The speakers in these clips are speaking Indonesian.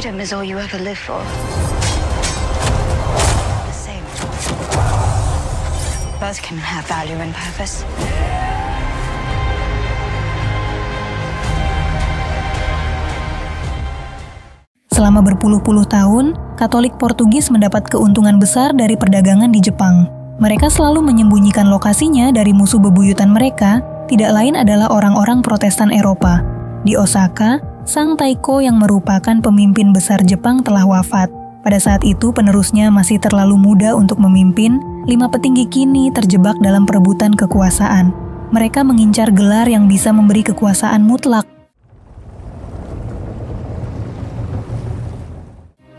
freedom is all you ever live for. The same. Both can have value and purpose. Selama berpuluh-puluh tahun, Katolik Portugis mendapat keuntungan besar dari perdagangan di Jepang. Mereka selalu menyembunyikan lokasinya dari musuh bebuyutan mereka, tidak lain adalah orang-orang Protestan Eropa. Di Osaka, Sang Taiko yang merupakan pemimpin besar Jepang telah wafat. Pada saat itu penerusnya masih terlalu muda untuk memimpin, 5 petinggi kini terjebak dalam perebutan kekuasaan. Mereka mengincar gelar yang bisa memberi kekuasaan mutlak.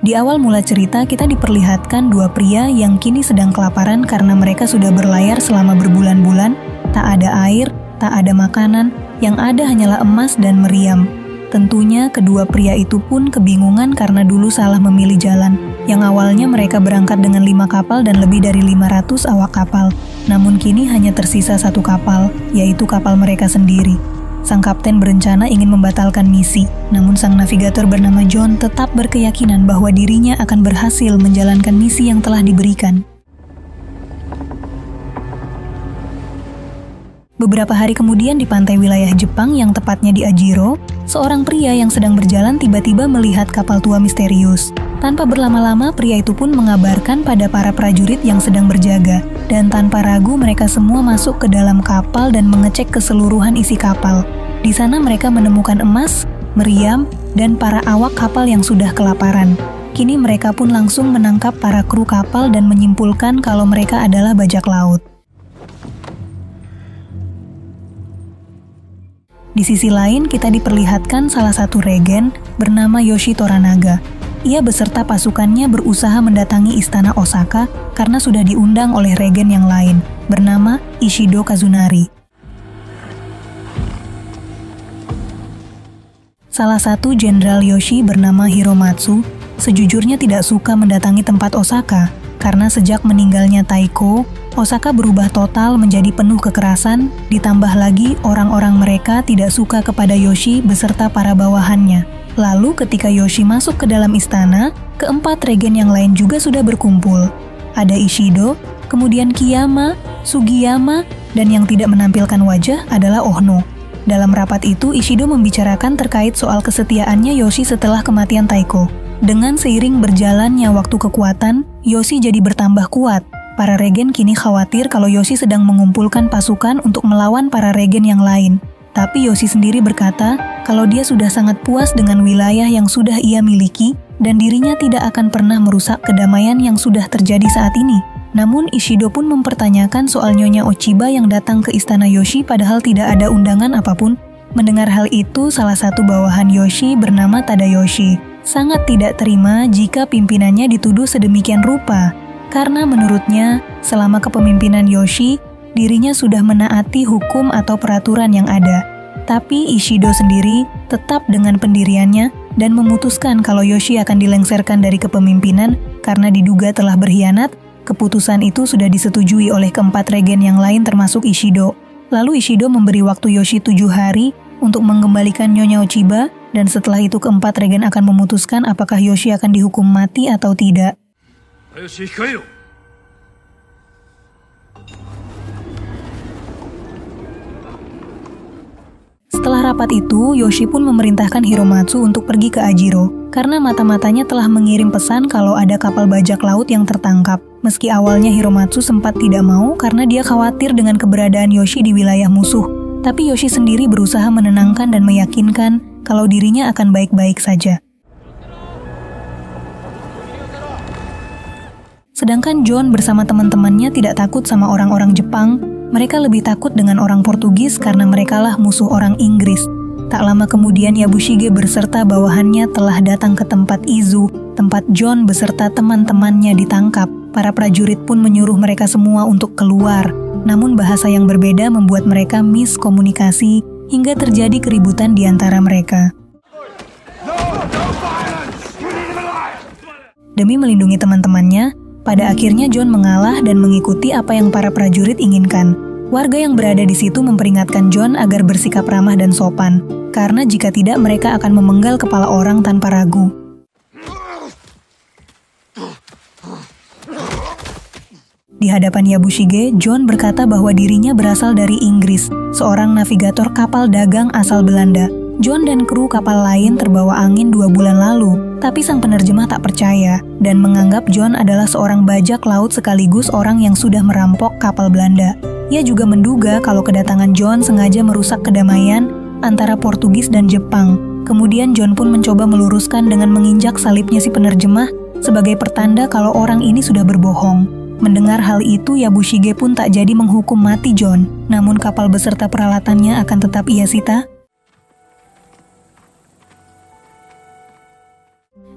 Di awal mula cerita, kita diperlihatkan 2 pria yang kini sedang kelaparan karena mereka sudah berlayar selama berbulan-bulan, tak ada air, tak ada makanan, yang ada hanyalah emas dan meriam. Tentunya kedua pria itu pun kebingungan karena dulu salah memilih jalan. Yang awalnya mereka berangkat dengan 5 kapal dan lebih dari 500 awak kapal. Namun kini hanya tersisa 1 kapal, yaitu kapal mereka sendiri. Sang kapten berencana ingin membatalkan misi, namun sang navigator bernama John tetap berkeyakinan bahwa dirinya akan berhasil menjalankan misi yang telah diberikan. Beberapa hari kemudian di pantai wilayah Jepang yang tepatnya di Ajiro, seorang pria yang sedang berjalan tiba-tiba melihat kapal tua misterius. Tanpa berlama-lama, pria itu pun mengabarkan pada para prajurit yang sedang berjaga, dan tanpa ragu mereka semua masuk ke dalam kapal dan mengecek keseluruhan isi kapal. Di sana mereka menemukan emas, meriam, dan para awak kapal yang sudah kelaparan. Kini mereka pun langsung menangkap para kru kapal dan menyimpulkan kalau mereka adalah bajak laut. Di sisi lain, kita diperlihatkan salah satu regen bernama Yoshi Toranaga. Ia beserta pasukannya berusaha mendatangi istana Osaka karena sudah diundang oleh regen yang lain, bernama Ishido Kazunari. Salah satu jenderal Yoshi bernama Hiromatsu sejujurnya tidak suka mendatangi tempat Osaka, karena sejak meninggalnya Taiko, Osaka berubah total menjadi penuh kekerasan, ditambah lagi orang-orang mereka tidak suka kepada Yoshi beserta para bawahannya. Lalu ketika Yoshi masuk ke dalam istana, keempat regen yang lain juga sudah berkumpul. Ada Ishido, kemudian Kiyama, Sugiyama, dan yang tidak menampilkan wajah adalah Ohno. Dalam rapat itu, Ishido membicarakan terkait soal kesetiaannya Yoshi setelah kematian Taiko. Dengan seiring berjalannya waktu kekuatan, Yoshi jadi bertambah kuat. Para regen kini khawatir kalau Yoshi sedang mengumpulkan pasukan untuk melawan para regen yang lain. Tapi Yoshi sendiri berkata kalau dia sudah sangat puas dengan wilayah yang sudah ia miliki dan dirinya tidak akan pernah merusak kedamaian yang sudah terjadi saat ini. Namun Ishido pun mempertanyakan soal Nyonya Ochiba yang datang ke istana Yoshi padahal tidak ada undangan apapun. Mendengar hal itu, salah satu bawahan Yoshi bernama Tadayoshi sangat tidak terima jika pimpinannya dituduh sedemikian rupa. Karena menurutnya, selama kepemimpinan Yoshi, dirinya sudah menaati hukum atau peraturan yang ada. Tapi Ishido sendiri tetap dengan pendiriannya dan memutuskan kalau Yoshi akan dilengserkan dari kepemimpinan karena diduga telah berkhianat. Keputusan itu sudah disetujui oleh keempat regen yang lain termasuk Ishido. Lalu Ishido memberi waktu Yoshi 7 hari untuk mengembalikan Nyonya Ochiba, dan setelah itu keempat regen akan memutuskan apakah Yoshi akan dihukum mati atau tidak. Setelah rapat itu, Yoshi pun memerintahkan Hiromatsu untuk pergi ke Ajiro, karena mata-matanya telah mengirim pesan kalau ada kapal bajak laut yang tertangkap. Meski awalnya Hiromatsu sempat tidak mau karena dia khawatir dengan keberadaan Yoshi di wilayah musuh, tapi Yoshi sendiri berusaha menenangkan dan meyakinkan kalau dirinya akan baik-baik saja. Sedangkan John bersama teman-temannya tidak takut sama orang-orang Jepang, mereka lebih takut dengan orang Portugis karena merekalah musuh orang Inggris. Tak lama kemudian Yabushige beserta bawahannya telah datang ke tempat Izu, tempat John beserta teman-temannya ditangkap. Para prajurit pun menyuruh mereka semua untuk keluar. Namun bahasa yang berbeda membuat mereka miskomunikasi hingga terjadi keributan di antara mereka. Demi melindungi teman-temannya, pada akhirnya John mengalah dan mengikuti apa yang para prajurit inginkan. Warga yang berada di situ memperingatkan John agar bersikap ramah dan sopan, karena jika tidak mereka akan memenggal kepala orang tanpa ragu. Di hadapan Yabushige, John berkata bahwa dirinya berasal dari Inggris, seorang navigator kapal dagang asal Belanda. John dan kru kapal lain terbawa angin 2 bulan lalu, tapi sang penerjemah tak percaya dan menganggap John adalah seorang bajak laut sekaligus orang yang sudah merampok kapal Belanda. Ia juga menduga kalau kedatangan John sengaja merusak kedamaian antara Portugis dan Jepang. Kemudian John pun mencoba meluruskan dengan menginjak salibnya si penerjemah sebagai pertanda kalau orang ini sudah berbohong. Mendengar hal itu, Yabushige pun tak jadi menghukum mati John, namun kapal beserta peralatannya akan tetap ia sita.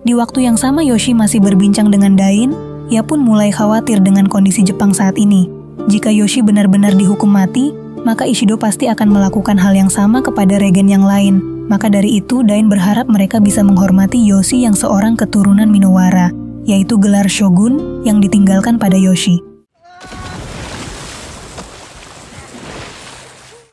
Di waktu yang sama Yoshi masih berbincang dengan Dain, ia pun mulai khawatir dengan kondisi Jepang saat ini. Jika Yoshi benar-benar dihukum mati, maka Ishido pasti akan melakukan hal yang sama kepada regen yang lain. Maka dari itu, Dain berharap mereka bisa menghormati Yoshi yang seorang keturunan Minowara, yaitu gelar Shogun yang ditinggalkan pada Yoshi.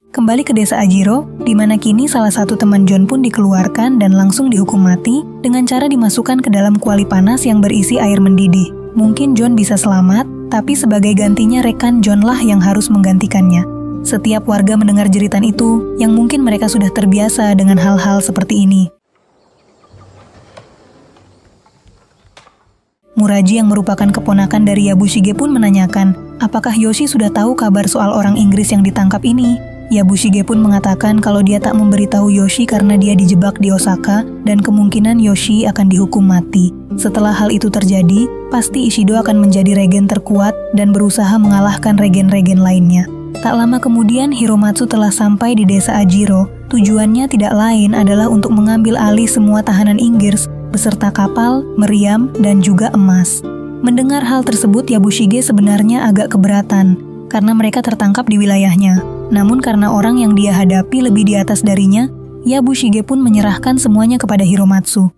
Kembali ke desa Ajiro, di mana kini salah satu teman John pun dikeluarkan dan langsung dihukum mati dengan cara dimasukkan ke dalam kuali panas yang berisi air mendidih. Mungkin John bisa selamat, tapi sebagai gantinya rekan John lah yang harus menggantikannya. Setiap warga mendengar jeritan itu, yang mungkin mereka sudah terbiasa dengan hal-hal seperti ini. Muraji yang merupakan keponakan dari Yabushige pun menanyakan, apakah Yoshi sudah tahu kabar soal orang Inggris yang ditangkap ini? Yabushige pun mengatakan kalau dia tak memberitahu Yoshi karena dia dijebak di Osaka dan kemungkinan Yoshi akan dihukum mati. Setelah hal itu terjadi, pasti Ishido akan menjadi regen terkuat dan berusaha mengalahkan regen-regen lainnya. Tak lama kemudian Hiromatsu telah sampai di desa Ajiro. Tujuannya tidak lain adalah untuk mengambil alih semua tahanan Inggris beserta kapal, meriam, dan juga emas. Mendengar hal tersebut, Yabushige sebenarnya agak keberatan karena mereka tertangkap di wilayahnya. Namun karena orang yang dia hadapi lebih di atas darinya, Yabushige pun menyerahkan semuanya kepada Hiromatsu.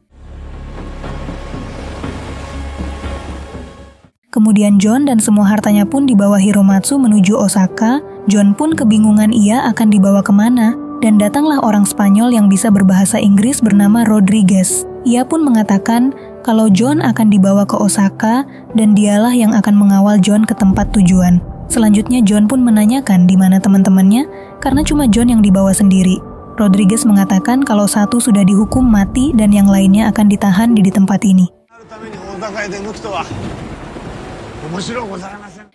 Kemudian John dan semua hartanya pun dibawa Hiromatsu menuju Osaka. John pun kebingungan ia akan dibawa kemana, dan datanglah orang Spanyol yang bisa berbahasa Inggris bernama Rodriguez. Ia pun mengatakan kalau John akan dibawa ke Osaka dan dialah yang akan mengawal John ke tempat tujuan. Selanjutnya John pun menanyakan di mana teman-temannya karena cuma John yang dibawa sendiri. Rodriguez mengatakan kalau satu sudah dihukum mati dan yang lainnya akan ditahan di tempat ini.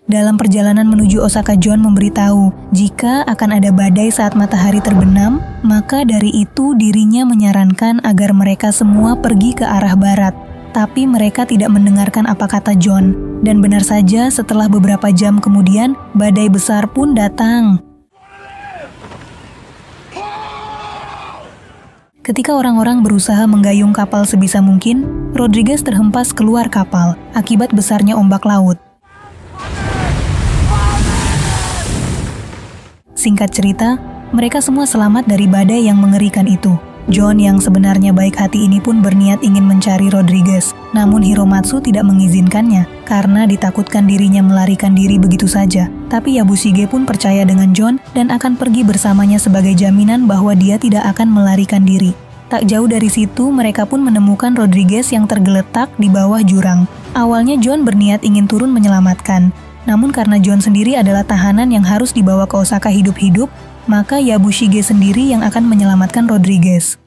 Dalam perjalanan menuju Osaka, John memberitahu jika akan ada badai saat matahari terbenam, maka dari itu dirinya menyarankan agar mereka semua pergi ke arah barat. Tapi mereka tidak mendengarkan apa kata John. Dan benar saja setelah beberapa jam kemudian, badai besar pun datang. Ketika orang-orang berusaha menggayung kapal sebisa mungkin, Rodriguez terhempas keluar kapal akibat besarnya ombak laut. Singkat cerita, mereka semua selamat dari badai yang mengerikan itu. John yang sebenarnya baik hati ini pun berniat ingin mencari Rodriguez, namun Hiromatsu tidak mengizinkannya karena ditakutkan dirinya melarikan diri begitu saja. Tapi Yabushige pun percaya dengan John dan akan pergi bersamanya sebagai jaminan bahwa dia tidak akan melarikan diri. Tak jauh dari situ, mereka pun menemukan Rodriguez yang tergeletak di bawah jurang. Awalnya John berniat ingin turun menyelamatkan, namun karena John sendiri adalah tahanan yang harus dibawa ke Osaka hidup-hidup, maka Yabushige sendiri yang akan menyelamatkan Rodriguez.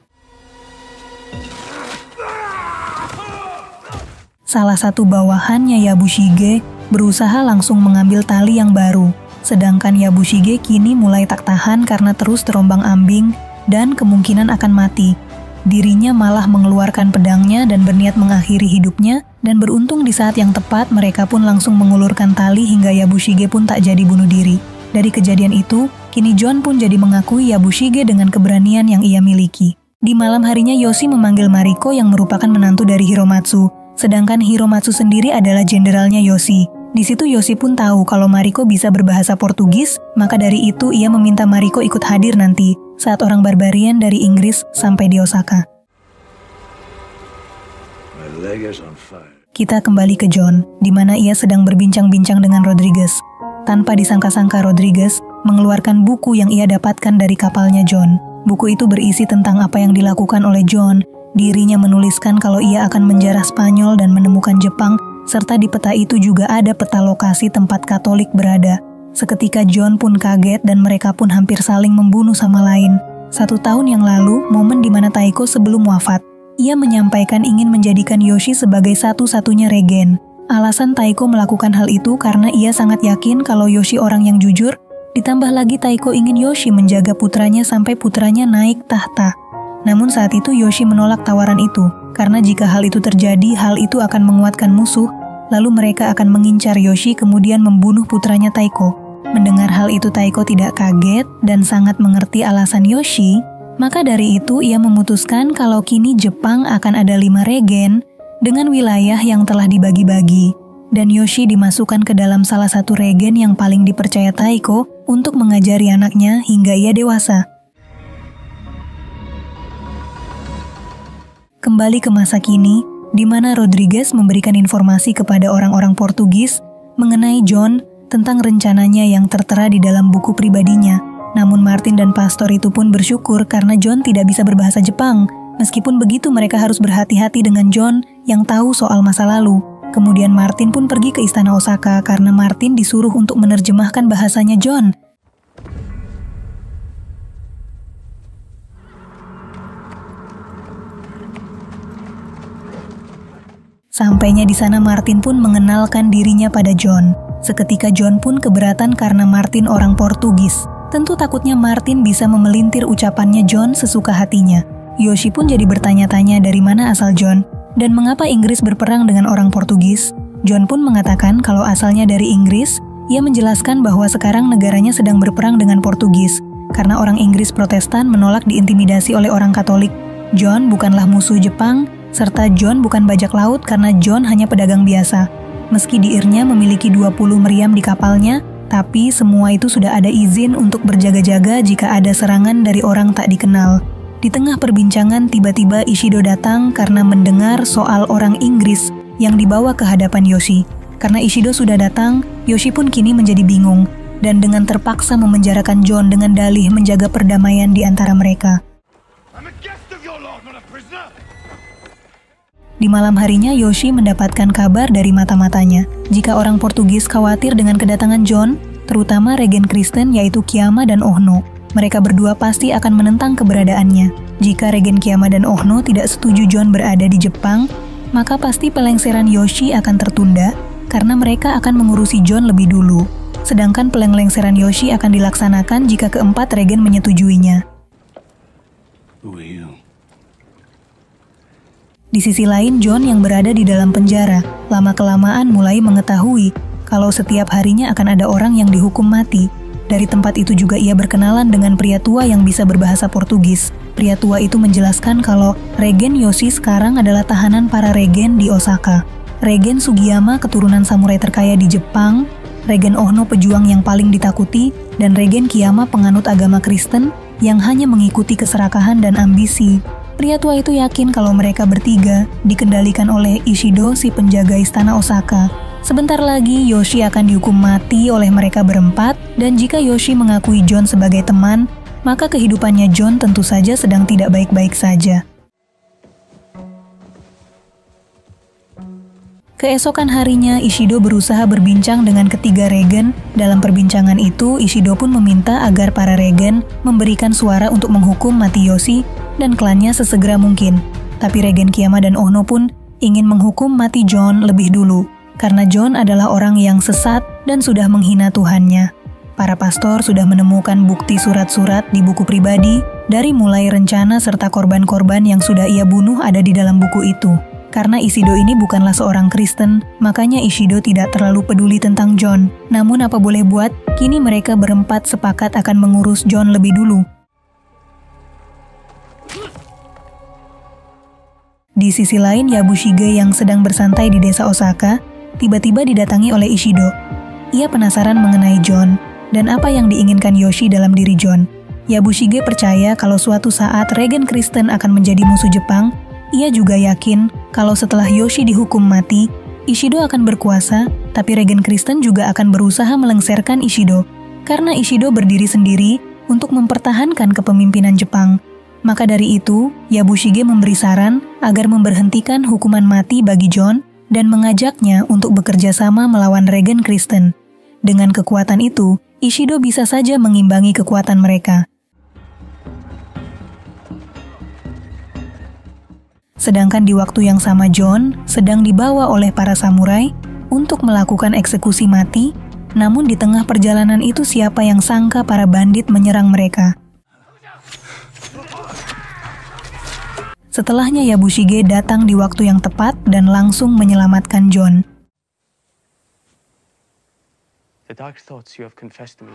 Salah satu bawahannya Yabushige berusaha langsung mengambil tali yang baru, sedangkan Yabushige kini mulai tak tahan karena terus terombang-ambing dan kemungkinan akan mati. Dirinya malah mengeluarkan pedangnya dan berniat mengakhiri hidupnya, dan beruntung di saat yang tepat mereka pun langsung mengulurkan tali hingga Yabushige pun tak jadi bunuh diri. Dari kejadian itu, kini John pun jadi mengakui Yabushige dengan keberanian yang ia miliki. Di malam harinya Yoshi memanggil Mariko yang merupakan menantu dari Hiromatsu, sedangkan Hiromatsu sendiri adalah jenderalnya Yoshi. Di situ Yoshi pun tahu kalau Mariko bisa berbahasa Portugis, maka dari itu ia meminta Mariko ikut hadir nanti saat orang barbarian dari Inggris sampai di Osaka. Kita kembali ke John, di mana ia sedang berbincang-bincang dengan Rodriguez. Tanpa disangka-sangka Rodriguez mengeluarkan buku yang ia dapatkan dari kapalnya John. Buku itu berisi tentang apa yang dilakukan oleh John. Dirinya menuliskan kalau ia akan menjarah Spanyol dan menemukan Jepang serta di peta itu juga ada peta lokasi tempat Katolik berada. Seketika John pun kaget dan mereka pun hampir saling membunuh sama lain. 1 tahun yang lalu, momen di mana Taiko sebelum wafat. Ia menyampaikan ingin menjadikan Yoshi sebagai satu-satunya regen. Alasan Taiko melakukan hal itu karena ia sangat yakin kalau Yoshi orang yang jujur, ditambah lagi Taiko ingin Yoshi menjaga putranya sampai putranya naik tahta. Namun saat itu Yoshi menolak tawaran itu, karena jika hal itu terjadi, hal itu akan menguatkan musuh, lalu mereka akan mengincar Yoshi kemudian membunuh putranya Taiko. Mendengar hal itu Taiko tidak kaget dan sangat mengerti alasan Yoshi, maka dari itu ia memutuskan kalau kini Jepang akan ada 5 regen dengan wilayah yang telah dibagi-bagi. Dan Yoshi dimasukkan ke dalam salah satu regen yang paling dipercaya Taiko untuk mengajari anaknya hingga ia dewasa. Kembali ke masa kini, di mana Rodriguez memberikan informasi kepada orang-orang Portugis mengenai John tentang rencananya yang tertera di dalam buku pribadinya. Namun Martin dan pastor itu pun bersyukur karena John tidak bisa berbahasa Jepang. Meskipun begitu mereka harus berhati-hati dengan John yang tahu soal masa lalu. Kemudian Martin pun pergi ke istana Osaka karena Martin disuruh untuk menerjemahkan bahasanya John. Sampainya di sana Martin pun mengenalkan dirinya pada John. Seketika John pun keberatan karena Martin orang Portugis. Tentu takutnya Martin bisa memelintir ucapannya John sesuka hatinya. Yoshi pun jadi bertanya-tanya dari mana asal John dan mengapa Inggris berperang dengan orang Portugis. John pun mengatakan kalau asalnya dari Inggris. Ia menjelaskan bahwa sekarang negaranya sedang berperang dengan Portugis karena orang Inggris Protestan menolak diintimidasi oleh orang Katolik. John bukanlah musuh Jepang, serta John bukan bajak laut karena John hanya pedagang biasa. Meski diirnya memiliki 20 meriam di kapalnya, tapi semua itu sudah ada izin untuk berjaga-jaga jika ada serangan dari orang tak dikenal. Di tengah perbincangan tiba-tiba Ishido datang karena mendengar soal orang Inggris yang dibawa ke hadapan Yoshi. Karena Ishido sudah datang, Yoshi pun kini menjadi bingung dan dengan terpaksa memenjarakan John dengan dalih menjaga perdamaian di antara mereka. Di malam harinya Yoshi mendapatkan kabar dari mata-matanya. Jika orang Portugis khawatir dengan kedatangan John, terutama regen Kristen yaitu Kiyama dan Ohno, mereka berdua pasti akan menentang keberadaannya. Jika regen Kiyama dan Ohno tidak setuju John berada di Jepang, maka pasti pelengseran Yoshi akan tertunda karena mereka akan mengurusi John lebih dulu. Sedangkan pelengseran Yoshi akan dilaksanakan jika keempat regen menyetujuinya. Di sisi lain, John yang berada di dalam penjara, lama-kelamaan mulai mengetahui kalau setiap harinya akan ada orang yang dihukum mati. Dari tempat itu juga ia berkenalan dengan pria tua yang bisa berbahasa Portugis. Pria tua itu menjelaskan kalau Regen Yoshi sekarang adalah tahanan para regen di Osaka. Regen Sugiyama keturunan samurai terkaya di Jepang, Regen Ohno pejuang yang paling ditakuti, dan Regen Kiyama penganut agama Kristen yang hanya mengikuti keserakahan dan ambisi. Pria tua itu yakin kalau mereka bertiga dikendalikan oleh Ishido, si penjaga istana Osaka. Sebentar lagi Yoshi akan dihukum mati oleh mereka berempat, dan jika Yoshi mengakui John sebagai teman, maka kehidupannya John tentu saja sedang tidak baik-baik saja. Keesokan harinya, Ishido berusaha berbincang dengan ketiga regen. Dalam perbincangan itu, Ishido pun meminta agar para regen memberikan suara untuk menghukum mati Yoshi dan klannya sesegera mungkin. Tapi Regen Kiyama dan Ohno pun ingin menghukum mati John lebih dulu, karena John adalah orang yang sesat dan sudah menghina Tuhannya. Para pastor sudah menemukan bukti surat-surat di buku pribadi, dari mulai rencana serta korban-korban yang sudah ia bunuh ada di dalam buku itu. Karena Ishido ini bukanlah seorang Kristen, makanya Ishido tidak terlalu peduli tentang John. Namun apa boleh buat, kini mereka berempat sepakat akan mengurus John lebih dulu. Di sisi lain, Yabushige yang sedang bersantai di desa Osaka, tiba-tiba didatangi oleh Ishido. Ia penasaran mengenai John, dan apa yang diinginkan Yoshi dalam diri John. Yabushige percaya kalau suatu saat regen Kristen akan menjadi musuh Jepang. Ia juga yakin kalau setelah Yoshi dihukum mati, Ishido akan berkuasa, tapi regen Kristen juga akan berusaha melengserkan Ishido. Karena Ishido berdiri sendiri untuk mempertahankan kepemimpinan Jepang. Maka dari itu, Yabushige memberi saran agar memberhentikan hukuman mati bagi John dan mengajaknya untuk bekerja sama melawan Regen Kristen. Dengan kekuatan itu, Ishido bisa saja mengimbangi kekuatan mereka. Sedangkan di waktu yang sama John sedang dibawa oleh para samurai untuk melakukan eksekusi mati, namun di tengah perjalanan itu siapa yang sangka para bandit menyerang mereka. Setelahnya Yabushige datang di waktu yang tepat dan langsung menyelamatkan John. The dark thoughts you have confessed to me.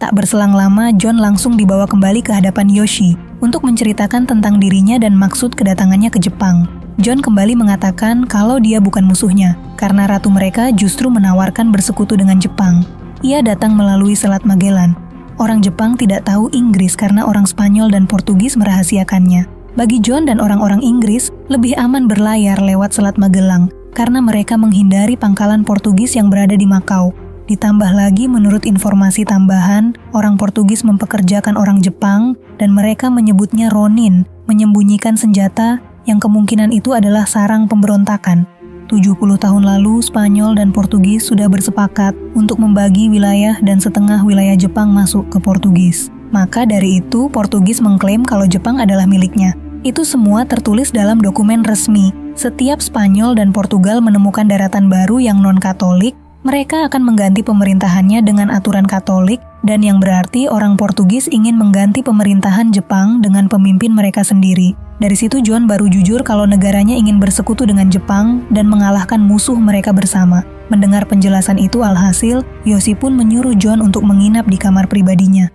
Tak berselang lama, John langsung dibawa kembali ke hadapan Yoshi untuk menceritakan tentang dirinya dan maksud kedatangannya ke Jepang. John kembali mengatakan kalau dia bukan musuhnya, karena ratu mereka justru menawarkan bersekutu dengan Jepang. Ia datang melalui Selat Magellan. Orang Jepang tidak tahu Inggris karena orang Spanyol dan Portugis merahasiakannya. Bagi John dan orang-orang Inggris, lebih aman berlayar lewat Selat Magellan, karena mereka menghindari pangkalan Portugis yang berada di Makau. Ditambah lagi menurut informasi tambahan, orang Portugis mempekerjakan orang Jepang dan mereka menyebutnya Ronin, menyembunyikan senjata yang kemungkinan itu adalah sarang pemberontakan. 70 tahun lalu, Spanyol dan Portugis sudah bersepakat untuk membagi wilayah dan setengah wilayah Jepang masuk ke Portugis. Maka dari itu, Portugis mengklaim kalau Jepang adalah miliknya. Itu semua tertulis dalam dokumen resmi. Setiap Spanyol dan Portugal menemukan daratan baru yang non-Katolik, mereka akan mengganti pemerintahannya dengan aturan Katolik, dan yang berarti orang Portugis ingin mengganti pemerintahan Jepang dengan pemimpin mereka sendiri. Dari situ John baru jujur kalau negaranya ingin bersekutu dengan Jepang dan mengalahkan musuh mereka bersama. Mendengar penjelasan itu alhasil, Yoshi pun menyuruh John untuk menginap di kamar pribadinya.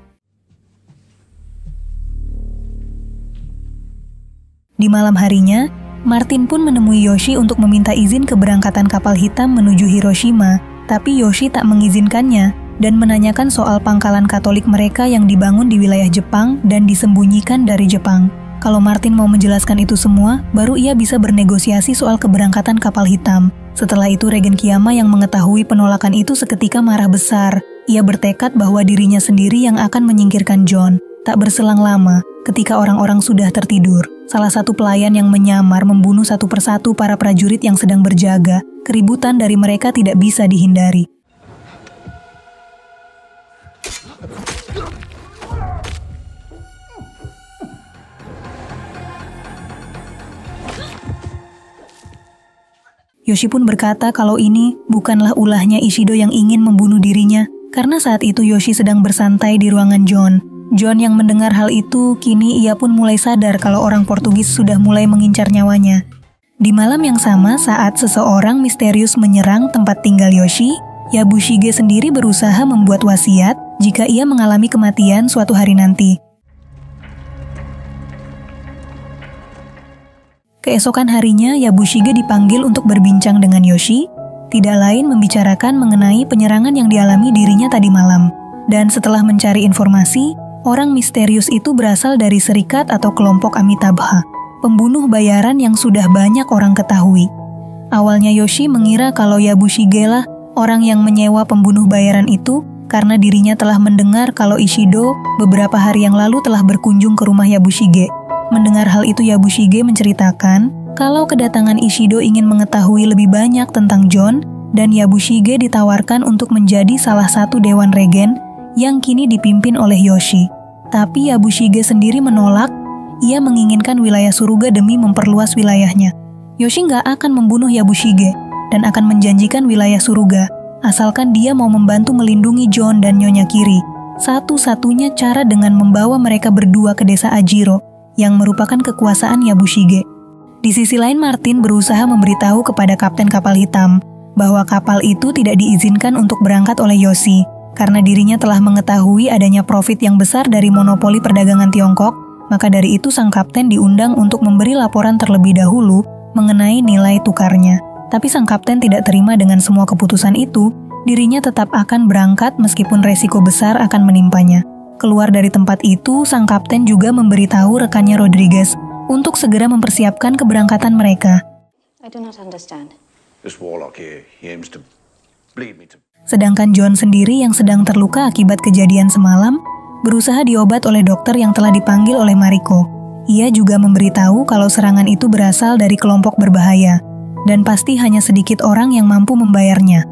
Di malam harinya, Martin pun menemui Yoshi untuk meminta izin keberangkatan kapal hitam menuju Hiroshima. Tapi Yoshi tak mengizinkannya dan menanyakan soal pangkalan Katolik mereka yang dibangun di wilayah Jepang dan disembunyikan dari Jepang. Kalau Martin mau menjelaskan itu semua, baru ia bisa bernegosiasi soal keberangkatan kapal hitam. Setelah itu Regen Kiyama yang mengetahui penolakan itu seketika marah besar. Ia bertekad bahwa dirinya sendiri yang akan menyingkirkan John. Tak berselang lama, ketika orang-orang sudah tertidur, salah satu pelayan yang menyamar membunuh satu persatu para prajurit yang sedang berjaga. Keributan dari mereka tidak bisa dihindari. Yoshi pun berkata kalau ini bukanlah ulahnya Ishido yang ingin membunuh dirinya, karena saat itu Yoshi sedang bersantai di ruangan John. John yang mendengar hal itu, kini ia pun mulai sadar kalau orang Portugis sudah mulai mengincar nyawanya. Di malam yang sama, saat seseorang misterius menyerang tempat tinggal Yoshi, Yabushige sendiri berusaha membuat wasiat jika ia mengalami kematian suatu hari nanti. Keesokan harinya, Yabushige dipanggil untuk berbincang dengan Yoshi, tidak lain membicarakan mengenai penyerangan yang dialami dirinya tadi malam. Dan setelah mencari informasi, orang misterius itu berasal dari serikat atau kelompok Amitabha, pembunuh bayaran yang sudah banyak orang ketahui. Awalnya Yoshi mengira kalau Yabushige lah orang yang menyewa pembunuh bayaran itu karena dirinya telah mendengar kalau Ishido beberapa hari yang lalu telah berkunjung ke rumah Yabushige. Mendengar hal itu Yabushige menceritakan kalau kedatangan Ishido ingin mengetahui lebih banyak tentang John dan Yabushige ditawarkan untuk menjadi salah satu dewan regen yang kini dipimpin oleh Yoshi. Tapi Yabushige sendiri menolak. Ia menginginkan wilayah Suruga demi memperluas wilayahnya. Yoshi nggak akan membunuh Yabushige dan akan menjanjikan wilayah Suruga, asalkan dia mau membantu melindungi John dan Nyonya Kiri. Satu-satunya cara dengan membawa mereka berdua ke desa Ajiro, yang merupakan kekuasaan Yabushige. Di sisi lain Martin berusaha memberitahu kepada kapten kapal hitam bahwa kapal itu tidak diizinkan untuk berangkat oleh Yoshi, karena dirinya telah mengetahui adanya profit yang besar dari monopoli perdagangan Tiongkok. Maka dari itu sang kapten diundang untuk memberi laporan terlebih dahulu mengenai nilai tukarnya. Tapi sang kapten tidak terima dengan semua keputusan itu, dirinya tetap akan berangkat meskipun resiko besar akan menimpanya. Keluar dari tempat itu, sang kapten juga memberitahu rekannya Rodriguez untuk segera mempersiapkan keberangkatan mereka. I do not understand. This warlock here, he aims to bleed me to... Sedangkan John sendiri yang sedang terluka akibat kejadian semalam, berusaha diobat oleh dokter yang telah dipanggil oleh Mariko. Ia juga memberitahu kalau serangan itu berasal dari kelompok berbahaya, dan pasti hanya sedikit orang yang mampu membayarnya.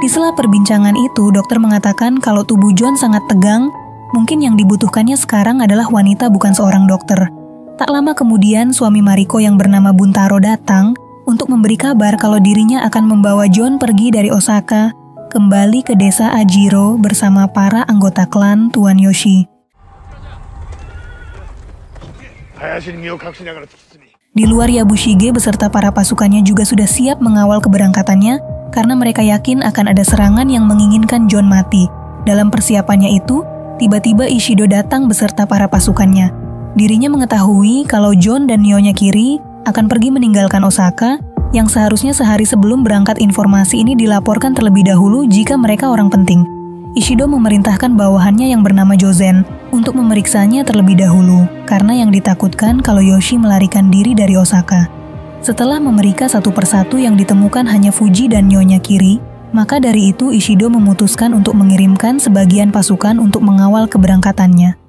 Di sela perbincangan itu, dokter mengatakan kalau tubuh John sangat tegang, mungkin yang dibutuhkannya sekarang adalah wanita bukan seorang dokter. Tak lama kemudian, suami Mariko yang bernama Buntaro datang untuk memberi kabar kalau dirinya akan membawa John pergi dari Osaka, kembali ke desa Ajiro bersama para anggota klan Tuan Yoshi. Di luar, Yabushige beserta para pasukannya juga sudah siap mengawal keberangkatannya karena mereka yakin akan ada serangan yang menginginkan John mati. Dalam persiapannya itu, tiba-tiba Ishido datang beserta para pasukannya. Dirinya mengetahui kalau John dan Nyonya Kiri akan pergi meninggalkan Osaka, yang seharusnya sehari sebelum berangkat informasi ini dilaporkan terlebih dahulu jika mereka orang penting. Ishido memerintahkan bawahannya yang bernama Jozen untuk memeriksanya terlebih dahulu, karena yang ditakutkan kalau Yoshi melarikan diri dari Osaka. Setelah memeriksa satu persatu yang ditemukan hanya Fuji dan Nyonya Kiri, maka dari itu Ishido memutuskan untuk mengirimkan sebagian pasukan untuk mengawal keberangkatannya.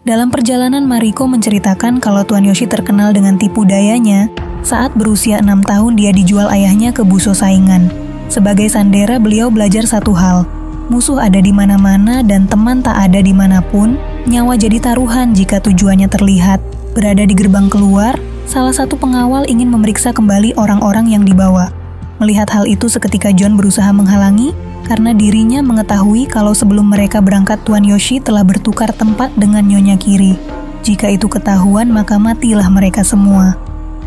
Dalam perjalanan, Mariko menceritakan kalau Tuan Yoshi terkenal dengan tipu dayanya. Saat berusia 6 tahun dia dijual ayahnya ke buso saingan. Sebagai sandera beliau belajar satu hal, musuh ada di mana-mana dan teman tak ada dimanapun, nyawa jadi taruhan jika tujuannya terlihat. Berada di gerbang keluar, salah satu pengawal ingin memeriksa kembali orang-orang yang dibawa. Melihat hal itu seketika John berusaha menghalangi, karena dirinya mengetahui kalau sebelum mereka berangkat Tuan Yoshi telah bertukar tempat dengan Nyonya Kiri. Jika itu ketahuan maka matilah mereka semua.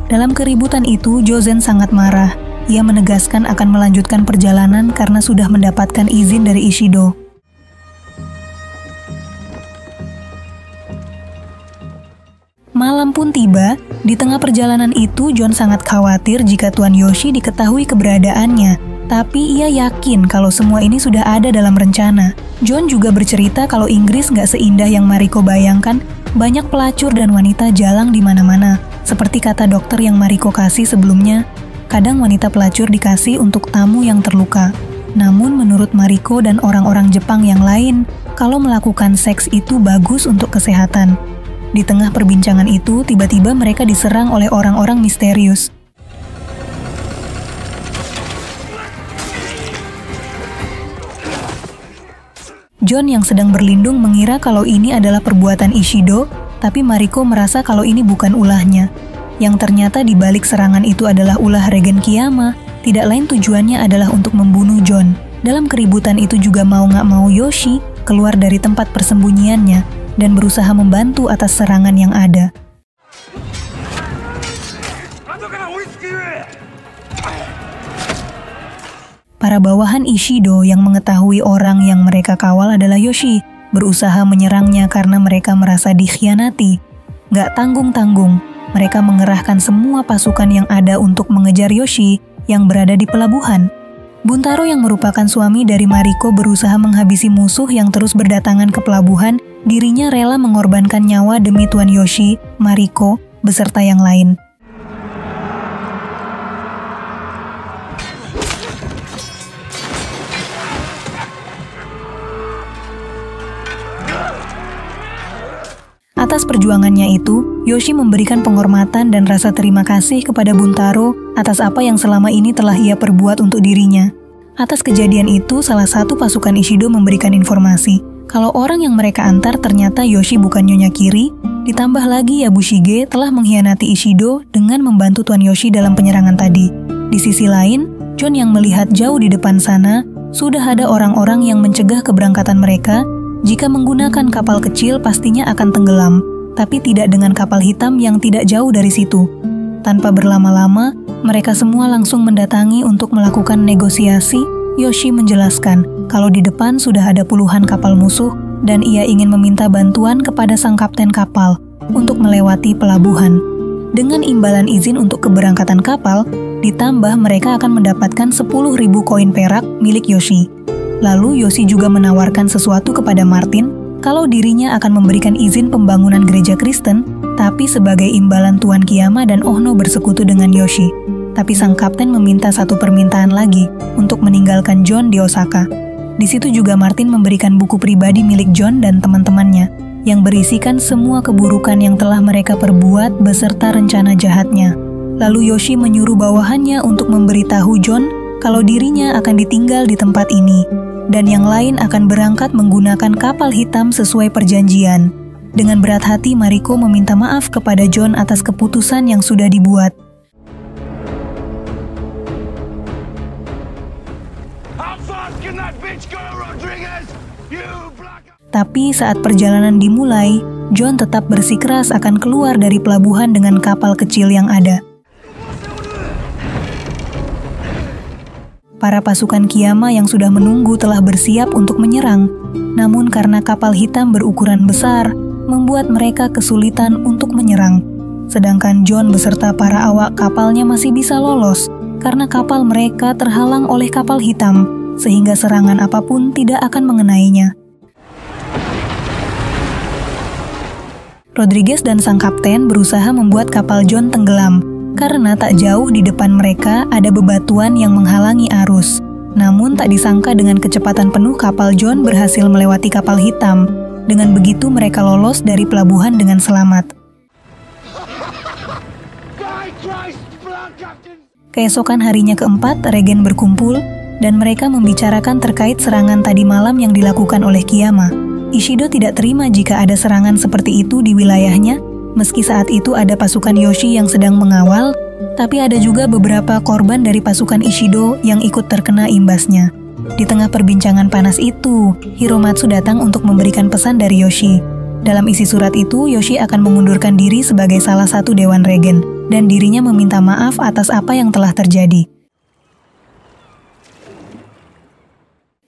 Dalam keributan itu, Jozen sangat marah. Ia menegaskan akan melanjutkan perjalanan karena sudah mendapatkan izin dari Ishido. Malam pun tiba. Di tengah perjalanan itu, John sangat khawatir jika Tuan Yoshi diketahui keberadaannya. Tapi ia yakin kalau semua ini sudah ada dalam rencana. John juga bercerita kalau Inggris nggak seindah yang Mariko bayangkan. Banyak pelacur dan wanita jalang di mana-mana. Seperti kata dokter yang Mariko kasih sebelumnya, kadang wanita pelacur dikasih untuk tamu yang terluka. Namun menurut Mariko dan orang-orang Jepang yang lain, kalau melakukan seks itu bagus untuk kesehatan. Di tengah perbincangan itu, tiba-tiba mereka diserang oleh orang-orang misterius. John yang sedang berlindung mengira kalau ini adalah perbuatan Ishido, tapi Mariko merasa kalau ini bukan ulahnya. Yang ternyata di balik serangan itu adalah ulah Regen Kiyama, tidak lain tujuannya adalah untuk membunuh John. Dalam keributan itu juga mau nggak mau Yoshi keluar dari tempat persembunyiannya dan berusaha membantu atas serangan yang ada. Para bawahan Ishido yang mengetahui orang yang mereka kawal adalah Yoshi, berusaha menyerangnya karena mereka merasa dikhianati. Gak tanggung-tanggung, mereka mengerahkan semua pasukan yang ada untuk mengejar Yoshi yang berada di pelabuhan. Buntaro yang merupakan suami dari Mariko berusaha menghabisi musuh yang terus berdatangan ke pelabuhan. Dirinya rela mengorbankan nyawa demi Tuan Yoshi, Mariko, beserta yang lain. Atas perjuangannya itu, Yoshi memberikan penghormatan dan rasa terima kasih kepada Buntaro atas apa yang selama ini telah ia perbuat untuk dirinya. Atas kejadian itu, salah satu pasukan Ishido memberikan informasi kalau orang yang mereka antar ternyata Yoshi bukan Nyonya Kiri, ditambah lagi Yabushige telah mengkhianati Ishido dengan membantu Tuan Yoshi dalam penyerangan tadi. Di sisi lain, John yang melihat jauh di depan sana, sudah ada orang-orang yang mencegah keberangkatan mereka. Jika menggunakan kapal kecil pastinya akan tenggelam, tapi tidak dengan kapal hitam yang tidak jauh dari situ. Tanpa berlama-lama, mereka semua langsung mendatangi untuk melakukan negosiasi. Yoshi menjelaskan kalau di depan sudah ada puluhan kapal musuh dan ia ingin meminta bantuan kepada sang kapten kapal untuk melewati pelabuhan. Dengan imbalan izin untuk keberangkatan kapal, ditambah mereka akan mendapatkan 10.000 koin perak milik Yoshi. Lalu Yoshi juga menawarkan sesuatu kepada Martin kalau dirinya akan memberikan izin pembangunan gereja Kristen, tapi sebagai imbalan Tuan Kiyama dan Ohno bersekutu dengan Yoshi. Tapi sang kapten meminta satu permintaan lagi untuk meninggalkan John di Osaka. Di situ juga Martin memberikan buku pribadi milik John dan teman-temannya, yang berisikan semua keburukan yang telah mereka perbuat beserta rencana jahatnya. Lalu Yoshi menyuruh bawahannya untuk memberitahu John kalau dirinya akan ditinggal di tempat ini, dan yang lain akan berangkat menggunakan kapal hitam sesuai perjanjian. Dengan berat hati, Mariko meminta maaf kepada John atas keputusan yang sudah dibuat. Tapi saat perjalanan dimulai, John tetap bersikeras akan keluar dari pelabuhan dengan kapal kecil yang ada. Para pasukan Kiyama yang sudah menunggu telah bersiap untuk menyerang, namun karena kapal hitam berukuran besar, membuat mereka kesulitan untuk menyerang. Sedangkan John beserta para awak kapalnya masih bisa lolos, karena kapal mereka terhalang oleh kapal hitam, sehingga serangan apapun tidak akan mengenainya. Rodriguez dan sang kapten berusaha membuat kapal John tenggelam, karena tak jauh di depan mereka ada bebatuan yang menghalangi arus. Namun tak disangka dengan kecepatan penuh kapal John berhasil melewati kapal hitam. Dengan begitu mereka lolos dari pelabuhan dengan selamat. Keesokan harinya keempat, Regen berkumpul dan mereka membicarakan terkait serangan tadi malam yang dilakukan oleh Kiyama. Ishido tidak terima jika ada serangan seperti itu di wilayahnya, meski saat itu ada pasukan Yoshi yang sedang mengawal, tapi ada juga beberapa korban dari pasukan Ishido yang ikut terkena imbasnya. Di tengah perbincangan panas itu, Hiromatsu datang untuk memberikan pesan dari Yoshi. Dalam isi surat itu, Yoshi akan mengundurkan diri sebagai salah satu Dewan Regen, dan dirinya meminta maaf atas apa yang telah terjadi.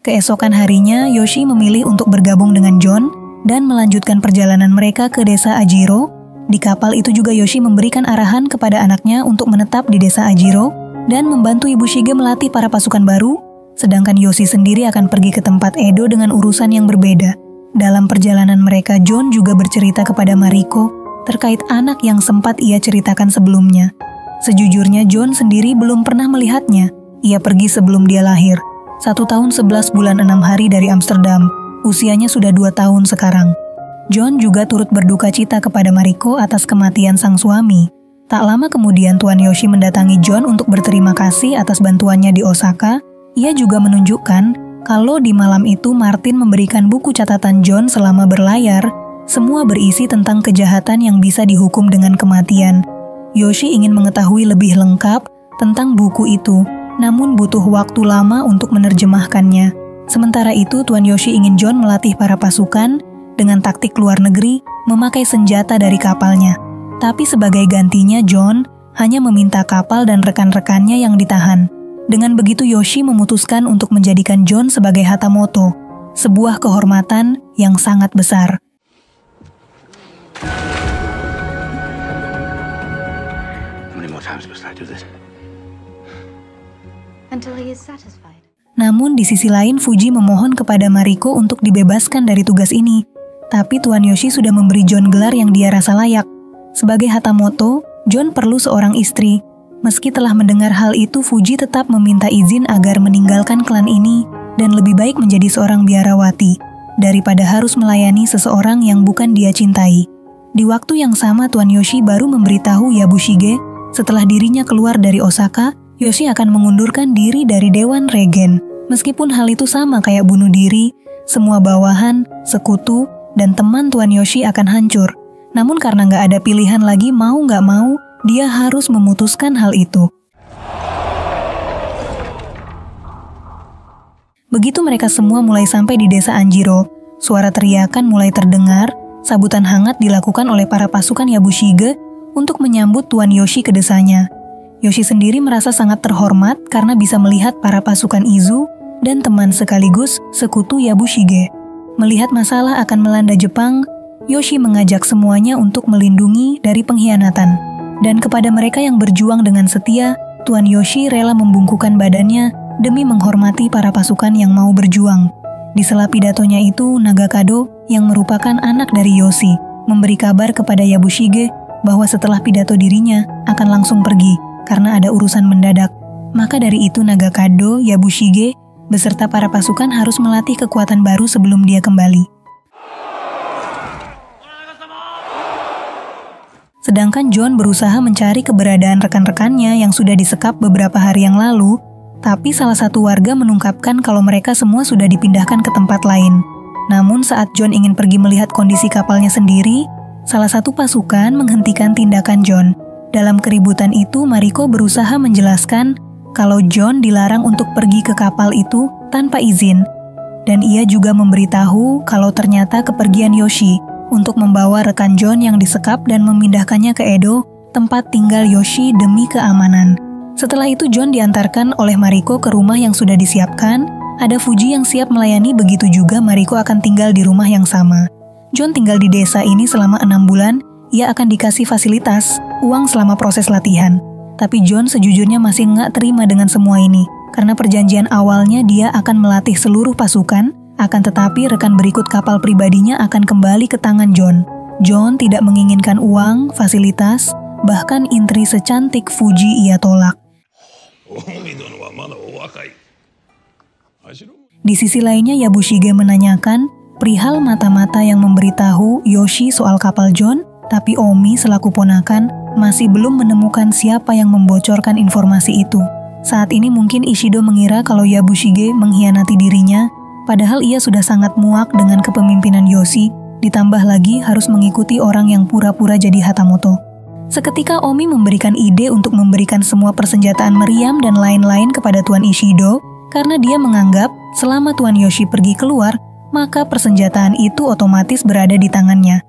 Keesokan harinya, Yoshi memilih untuk bergabung dengan John dan melanjutkan perjalanan mereka ke desa Ajiro. Di kapal itu juga Yoshi memberikan arahan kepada anaknya untuk menetap di desa Ajiro dan membantu Ibu Shige melatih para pasukan baru, sedangkan Yoshi sendiri akan pergi ke tempat Edo dengan urusan yang berbeda. Dalam perjalanan mereka, John juga bercerita kepada Mariko terkait anak yang sempat ia ceritakan sebelumnya. Sejujurnya John sendiri belum pernah melihatnya. Ia pergi sebelum dia lahir. 1 tahun 11 bulan 6 hari dari Amsterdam. Usianya sudah 2 tahun sekarang. John juga turut berduka cita kepada Mariko atas kematian sang suami. Tak lama kemudian Tuan Yoshi mendatangi John untuk berterima kasih atas bantuannya di Osaka. Ia juga menunjukkan kalau di malam itu Martin memberikan buku catatan John selama berlayar, semua berisi tentang kejahatan yang bisa dihukum dengan kematian. Yoshi ingin mengetahui lebih lengkap tentang buku itu, namun butuh waktu lama untuk menerjemahkannya. Sementara itu, Tuan Yoshi ingin John melatih para pasukan dengan taktik luar negeri memakai senjata dari kapalnya. Tapi sebagai gantinya, John hanya meminta kapal dan rekan-rekannya yang ditahan. Dengan begitu Yoshi memutuskan untuk menjadikan John sebagai Hatamoto, sebuah kehormatan yang sangat besar. Until he is satisfied. Namun di sisi lain Fuji memohon kepada Mariko untuk dibebaskan dari tugas ini. Tapi Tuan Yoshi sudah memberi John gelar yang dia rasa layak. Sebagai Hatamoto, John perlu seorang istri. Meski telah mendengar hal itu, Fuji tetap meminta izin agar meninggalkan klan ini dan lebih baik menjadi seorang biarawati daripada harus melayani seseorang yang bukan dia cintai. Di waktu yang sama, Tuan Yoshi baru memberitahu Yabushige setelah dirinya keluar dari Osaka, Yoshi akan mengundurkan diri dari Dewan Regen. Meskipun hal itu sama kayak bunuh diri, semua bawahan, sekutu, dan teman Tuan Yoshi akan hancur. Namun karena nggak ada pilihan lagi, mau nggak mau, dia harus memutuskan hal itu. Begitu mereka semua mulai sampai di desa Anjiro, suara teriakan mulai terdengar, sabutan hangat dilakukan oleh para pasukan Yabushige untuk menyambut Tuan Yoshi ke desanya. Yoshi sendiri merasa sangat terhormat karena bisa melihat para pasukan Izu dan teman sekaligus sekutu Yabushige. Melihat masalah akan melanda Jepang, Yoshi mengajak semuanya untuk melindungi dari pengkhianatan. Dan kepada mereka yang berjuang dengan setia, Tuan Yoshi rela membungkukkan badannya demi menghormati para pasukan yang mau berjuang. Di sela pidatonya itu, Nagakado, yang merupakan anak dari Yoshi, memberi kabar kepada Yabushige bahwa setelah pidato dirinya akan langsung pergi karena ada urusan mendadak. Maka dari itu Nagakado, Yabushige, beserta para pasukan harus melatih kekuatan baru sebelum dia kembali. Sedangkan John berusaha mencari keberadaan rekan-rekannya yang sudah disekap beberapa hari yang lalu, tapi salah satu warga menungkapkan kalau mereka semua sudah dipindahkan ke tempat lain. Namun saat John ingin pergi melihat kondisi kapalnya sendiri, salah satu pasukan menghentikan tindakan John. Dalam keributan itu, Mariko berusaha menjelaskan kalau John dilarang untuk pergi ke kapal itu tanpa izin. Dan ia juga memberitahu kalau ternyata kepergian Yoshi untuk membawa rekan John yang disekap dan memindahkannya ke Edo, tempat tinggal Yoshi demi keamanan. Setelah itu John diantarkan oleh Mariko ke rumah yang sudah disiapkan. Ada Fuji yang siap melayani, begitu juga Mariko akan tinggal di rumah yang sama. John tinggal di desa ini selama 6 bulan, ia akan dikasih fasilitas, uang selama proses latihan. Tapi John sejujurnya masih nggak terima dengan semua ini, karena perjanjian awalnya dia akan melatih seluruh pasukan, akan tetapi rekan berikut kapal pribadinya akan kembali ke tangan John. John tidak menginginkan uang, fasilitas, bahkan intri secantik Fuji ia tolak. Di sisi lainnya, Yabushige menanyakan perihal mata-mata yang memberitahu Yoshi soal kapal John, tapi Omi selaku ponakan masih belum menemukan siapa yang membocorkan informasi itu. Saat ini mungkin Ishido mengira kalau Yabushige mengkhianati dirinya, padahal ia sudah sangat muak dengan kepemimpinan Yoshi, ditambah lagi harus mengikuti orang yang pura-pura jadi Hatamoto. Seketika Omi memberikan ide untuk memberikan semua persenjataan meriam dan lain-lain kepada Tuan Ishido, karena dia menganggap selama Tuan Yoshi pergi keluar, maka persenjataan itu otomatis berada di tangannya.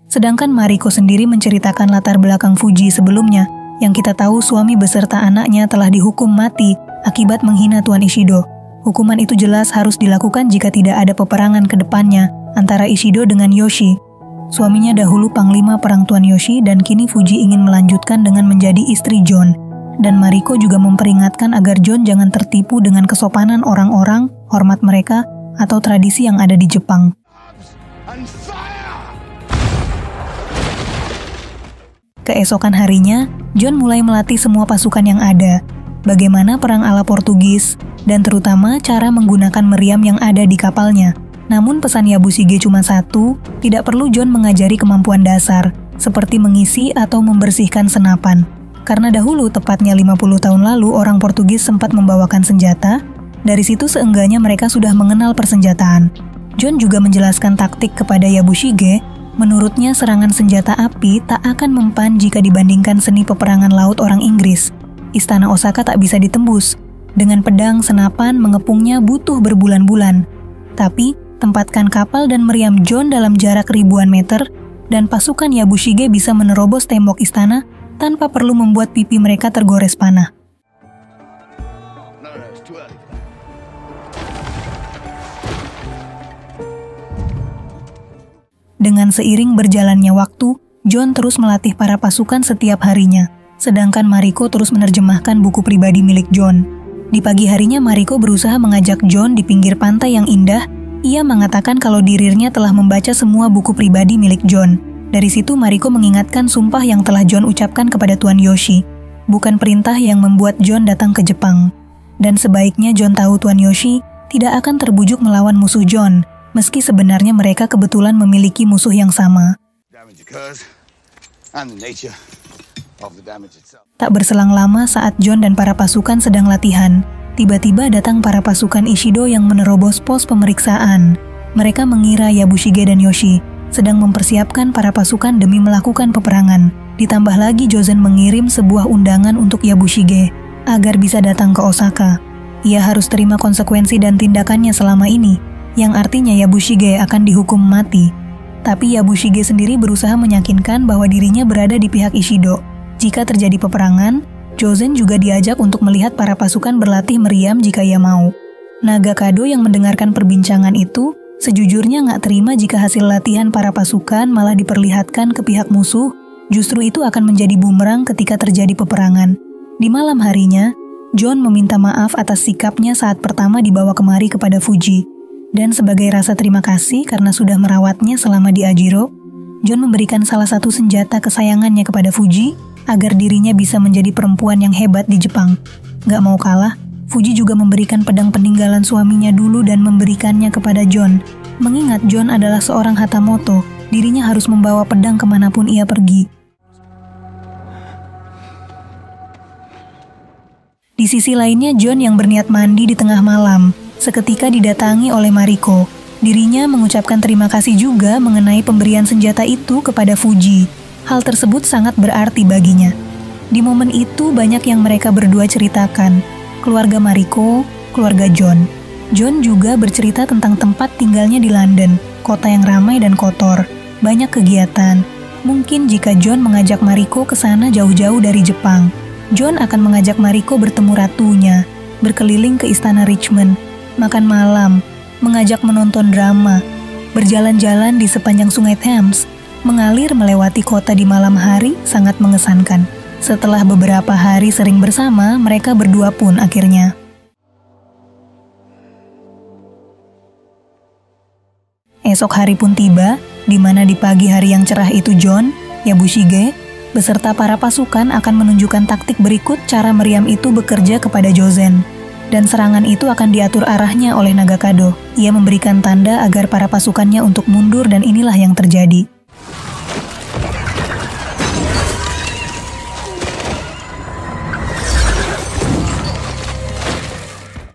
Sedangkan Mariko sendiri menceritakan latar belakang Fuji sebelumnya, yang kita tahu suami beserta anaknya telah dihukum mati akibat menghina Tuan Ishido. Hukuman itu jelas harus dilakukan jika tidak ada peperangan ke depannya antara Ishido dengan Yoshi. Suaminya dahulu panglima perang Tuan Yoshi dan kini Fuji ingin melanjutkan dengan menjadi istri John. Dan Mariko juga memperingatkan agar John jangan tertipu dengan kesopanan orang-orang, hormat mereka, atau tradisi yang ada di Jepang. Keesokan harinya, John mulai melatih semua pasukan yang ada, bagaimana perang ala Portugis, dan terutama cara menggunakan meriam yang ada di kapalnya. Namun pesan Yabushige cuma satu, tidak perlu John mengajari kemampuan dasar, seperti mengisi atau membersihkan senapan. Karena dahulu, tepatnya 50 tahun lalu, orang Portugis sempat membawakan senjata, dari situ seenggaknya mereka sudah mengenal persenjataan. John juga menjelaskan taktik kepada Yabushige, menurutnya serangan senjata api tak akan mempan jika dibandingkan seni peperangan laut orang Inggris. Istana Osaka tak bisa ditembus, dengan pedang senapan mengepungnya butuh berbulan-bulan. Tapi, tempatkan kapal dan meriam John dalam jarak ribuan meter, dan pasukan Yabushige bisa menerobos tembok istana tanpa perlu membuat pipi mereka tergores panah. Dengan seiring berjalannya waktu, John terus melatih para pasukan setiap harinya, sedangkan Mariko terus menerjemahkan buku pribadi milik John. Di pagi harinya, Mariko berusaha mengajak John di pinggir pantai yang indah. Ia mengatakan kalau dirinya telah membaca semua buku pribadi milik John. Dari situ Mariko mengingatkan sumpah yang telah John ucapkan kepada Tuan Yoshi. Bukan perintah yang membuat John datang ke Jepang. Dan sebaiknya John tahu Tuan Yoshi tidak akan terbujuk melawan musuh John, meski sebenarnya mereka kebetulan memiliki musuh yang sama. Tak berselang lama saat John dan para pasukan sedang latihan, tiba-tiba datang para pasukan Ishido yang menerobos pos pemeriksaan. Mereka mengira Yabushige dan Yoshi sedang mempersiapkan para pasukan demi melakukan peperangan. Ditambah lagi Jozen mengirim sebuah undangan untuk Yabushige agar bisa datang ke Osaka. Ia harus terima konsekuensi dan tindakannya selama ini, yang artinya Yabushige akan dihukum mati. Tapi Yabushige sendiri berusaha meyakinkan bahwa dirinya berada di pihak Ishido. Jika terjadi peperangan, Jozen juga diajak untuk melihat para pasukan berlatih meriam jika ia mau. Naga Kado yang mendengarkan perbincangan itu, sejujurnya nggak terima jika hasil latihan para pasukan malah diperlihatkan ke pihak musuh, justru itu akan menjadi bumerang ketika terjadi peperangan. Di malam harinya, John meminta maaf atas sikapnya saat pertama dibawa kemari kepada Fuji. Dan sebagai rasa terima kasih karena sudah merawatnya selama di Ajiro, John memberikan salah satu senjata kesayangannya kepada Fuji, agar dirinya bisa menjadi perempuan yang hebat di Jepang. Gak mau kalah, Fuji juga memberikan pedang peninggalan suaminya dulu dan memberikannya kepada John. Mengingat John adalah seorang Hatamoto, dirinya harus membawa pedang kemanapun ia pergi. Di sisi lainnya, John yang berniat mandi di tengah malam, seketika didatangi oleh Mariko. Dirinya mengucapkan terima kasih juga mengenai pemberian senjata itu kepada Fuji. Hal tersebut sangat berarti baginya. Di momen itu banyak yang mereka berdua ceritakan. Keluarga Mariko, keluarga John. John juga bercerita tentang tempat tinggalnya di London, kota yang ramai dan kotor. Banyak kegiatan. Mungkin jika John mengajak Mariko ke sana jauh-jauh dari Jepang, John akan mengajak Mariko bertemu ratunya, berkeliling ke istana Richmond, makan malam, mengajak menonton drama, berjalan-jalan di sepanjang sungai Thames, mengalir melewati kota di malam hari sangat mengesankan. Setelah beberapa hari sering bersama, mereka berdua pun akhirnya. Esok hari pun tiba, di mana di pagi hari yang cerah itu John, Yabushige, beserta para pasukan akan menunjukkan taktik berikut cara meriam itu bekerja kepada Jozen. Dan serangan itu akan diatur arahnya oleh Nagakado. Ia memberikan tanda agar para pasukannya untuk mundur dan inilah yang terjadi.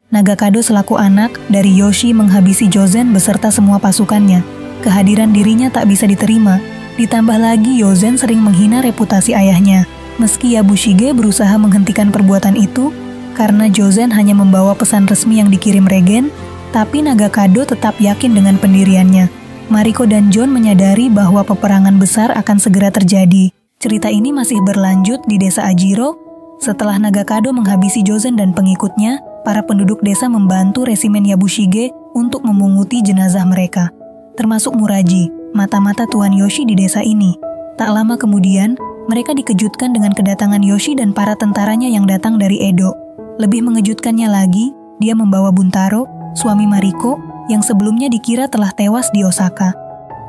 Nagakado selaku anak dari Yoshi menghabisi Jozen beserta semua pasukannya. Kehadiran dirinya tak bisa diterima. Ditambah lagi Yozen sering menghina reputasi ayahnya. Meski Yabushige berusaha menghentikan perbuatan itu, karena Jozen hanya membawa pesan resmi yang dikirim Regen, tapi Nagakado tetap yakin dengan pendiriannya. Mariko dan John menyadari bahwa peperangan besar akan segera terjadi. Cerita ini masih berlanjut di desa Ajiro. Setelah Nagakado menghabisi Jozen dan pengikutnya, para penduduk desa membantu resimen Yabushige untuk memunguti jenazah mereka, termasuk Muraji, mata-mata Tuan Yoshi di desa ini. Tak lama kemudian, mereka dikejutkan dengan kedatangan Yoshi dan para tentaranya yang datang dari Edo. Lebih mengejutkannya lagi, dia membawa Buntaro, suami Mariko, yang sebelumnya dikira telah tewas di Osaka.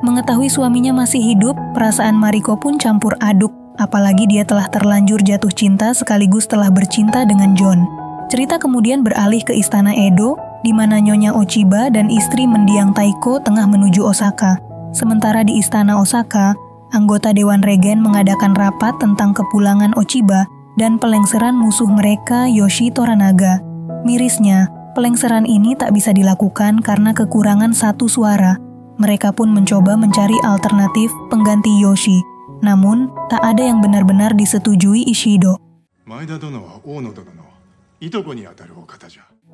Mengetahui suaminya masih hidup, perasaan Mariko pun campur aduk, apalagi dia telah terlanjur jatuh cinta sekaligus telah bercinta dengan John. Cerita kemudian beralih ke istana Edo, di mana Nyonya Ochiba dan istri mendiang Taiko tengah menuju Osaka. Sementara di istana Osaka, anggota Dewan Regen mengadakan rapat tentang kepulangan Ochiba dan pelengseran musuh mereka Yoshi Toranaga. Mirisnya, pelengseran ini tak bisa dilakukan karena kekurangan satu suara. Mereka pun mencoba mencari alternatif pengganti Yoshi. Namun, tak ada yang benar-benar disetujui Ishido.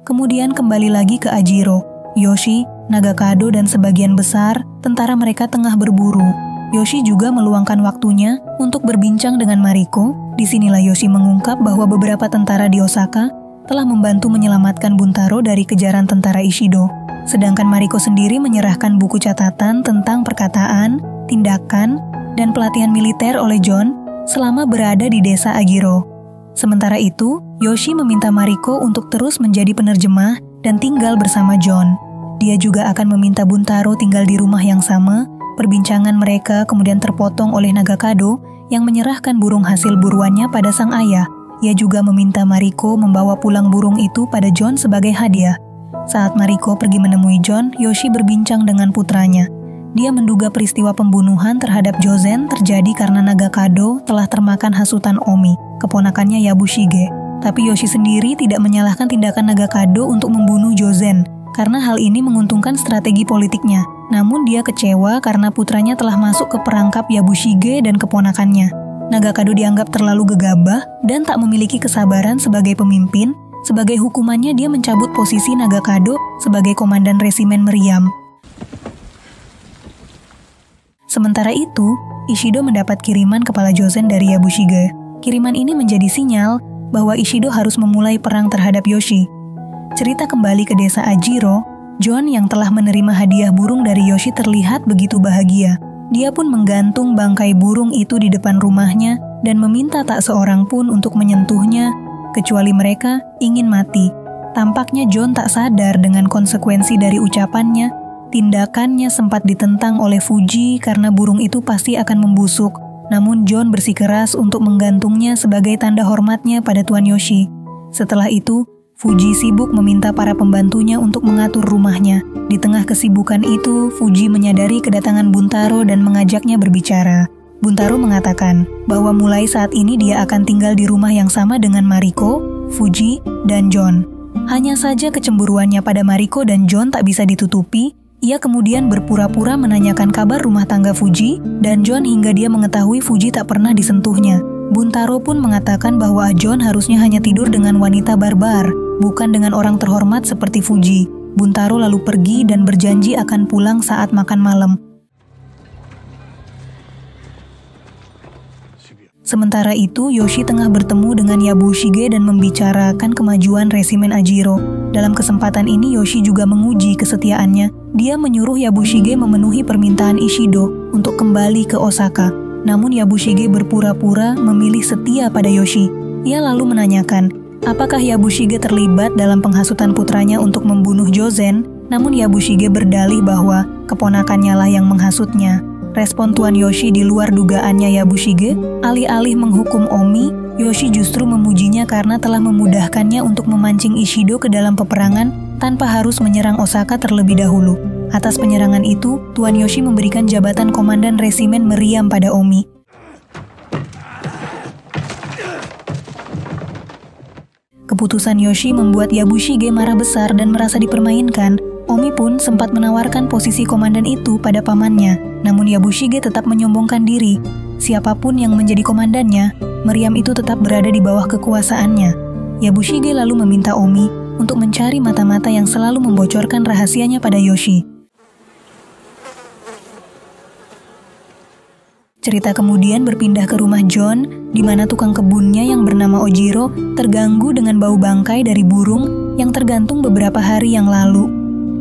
Kemudian kembali lagi ke Ajiro. Yoshi, Nagakado, dan sebagian besar tentara mereka tengah berburu. Yoshi juga meluangkan waktunya untuk berbincang dengan Mariko. Disinilah Yoshi mengungkap bahwa beberapa tentara di Osaka telah membantu menyelamatkan Buntaro dari kejaran tentara Ishido. Sedangkan Mariko sendiri menyerahkan buku catatan tentang perkataan, tindakan, dan pelatihan militer oleh John selama berada di desa Ajiro. Sementara itu, Yoshi meminta Mariko untuk terus menjadi penerjemah dan tinggal bersama John. Dia juga akan meminta Buntaro tinggal di rumah yang sama. Perbincangan mereka kemudian terpotong oleh Nagakado yang menyerahkan burung hasil buruannya pada sang ayah. Ia juga meminta Mariko membawa pulang burung itu pada John sebagai hadiah. Saat Mariko pergi menemui John, Yoshi berbincang dengan putranya. Dia menduga peristiwa pembunuhan terhadap Jozen terjadi karena Nagakado telah termakan hasutan Omi, keponakannya Yabushige. Tapi Yoshi sendiri tidak menyalahkan tindakan Nagakado untuk membunuh Jozen, karena hal ini menguntungkan strategi politiknya. Namun dia kecewa karena putranya telah masuk ke perangkap Yabushige dan keponakannya. Nagakado dianggap terlalu gegabah dan tak memiliki kesabaran sebagai pemimpin. Sebagai hukumannya dia mencabut posisi Nagakado sebagai komandan resimen meriam. Sementara itu, Ishido mendapat kiriman kepala Jozen dari Yabushige. Kiriman ini menjadi sinyal bahwa Ishido harus memulai perang terhadap Yoshi. Cerita kembali ke desa Ajiro, John yang telah menerima hadiah burung dari Yoshi terlihat begitu bahagia. Dia pun menggantung bangkai burung itu di depan rumahnya dan meminta tak seorang pun untuk menyentuhnya, kecuali mereka ingin mati. Tampaknya John tak sadar dengan konsekuensi dari ucapannya. Tindakannya sempat ditentang oleh Fuji karena burung itu pasti akan membusuk. namun John bersikeras untuk menggantungnya sebagai tanda hormatnya pada Tuan Yoshi. Setelah itu, Fuji sibuk meminta para pembantunya untuk mengatur rumahnya. Di tengah kesibukan itu, Fuji menyadari kedatangan Buntaro dan mengajaknya berbicara. Buntaro mengatakan bahwa mulai saat ini dia akan tinggal di rumah yang sama dengan Mariko, Fuji, dan John. Hanya saja kecemburuannya pada Mariko dan John tak bisa ditutupi. Ia kemudian berpura-pura menanyakan kabar rumah tangga Fuji dan John hingga dia mengetahui Fuji tak pernah disentuhnya. Buntaro pun mengatakan bahwa John harusnya hanya tidur dengan wanita barbar, bukan dengan orang terhormat seperti Fuji. Buntaro lalu pergi dan berjanji akan pulang saat makan malam. Sementara itu, Yoshi tengah bertemu dengan Yabushige dan membicarakan kemajuan resimen Ajiro. Dalam kesempatan ini, Yoshi juga menguji kesetiaannya. Dia menyuruh Yabushige memenuhi permintaan Ishido untuk kembali ke Osaka. Namun Yabushige berpura-pura memilih setia pada Yoshi. Ia lalu menanyakan, apakah Yabushige terlibat dalam penghasutan putranya untuk membunuh Jozen? Namun Yabushige berdalih bahwa keponakannya lah yang menghasutnya. Respon Tuan Yoshi di luar dugaannya Yabushige, alih-alih menghukum Omi, Yoshi justru memujinya karena telah memudahkannya untuk memancing Ishido ke dalam peperangan tanpa harus menyerang Osaka terlebih dahulu. Atas penyerangan itu, Tuan Yoshi memberikan jabatan komandan resimen meriam pada Omi. Keputusan Yoshi membuat Yabushige marah besar dan merasa dipermainkan. Omi pun sempat menawarkan posisi komandan itu pada pamannya, namun Yabushige tetap menyombongkan diri. Siapapun yang menjadi komandannya, meriam itu tetap berada di bawah kekuasaannya. Yabushige lalu meminta Omi untuk mencari mata-mata yang selalu membocorkan rahasianya pada Yoshi. Cerita kemudian berpindah ke rumah John, di mana tukang kebunnya yang bernama Ojiro terganggu dengan bau bangkai dari burung yang tergantung beberapa hari yang lalu.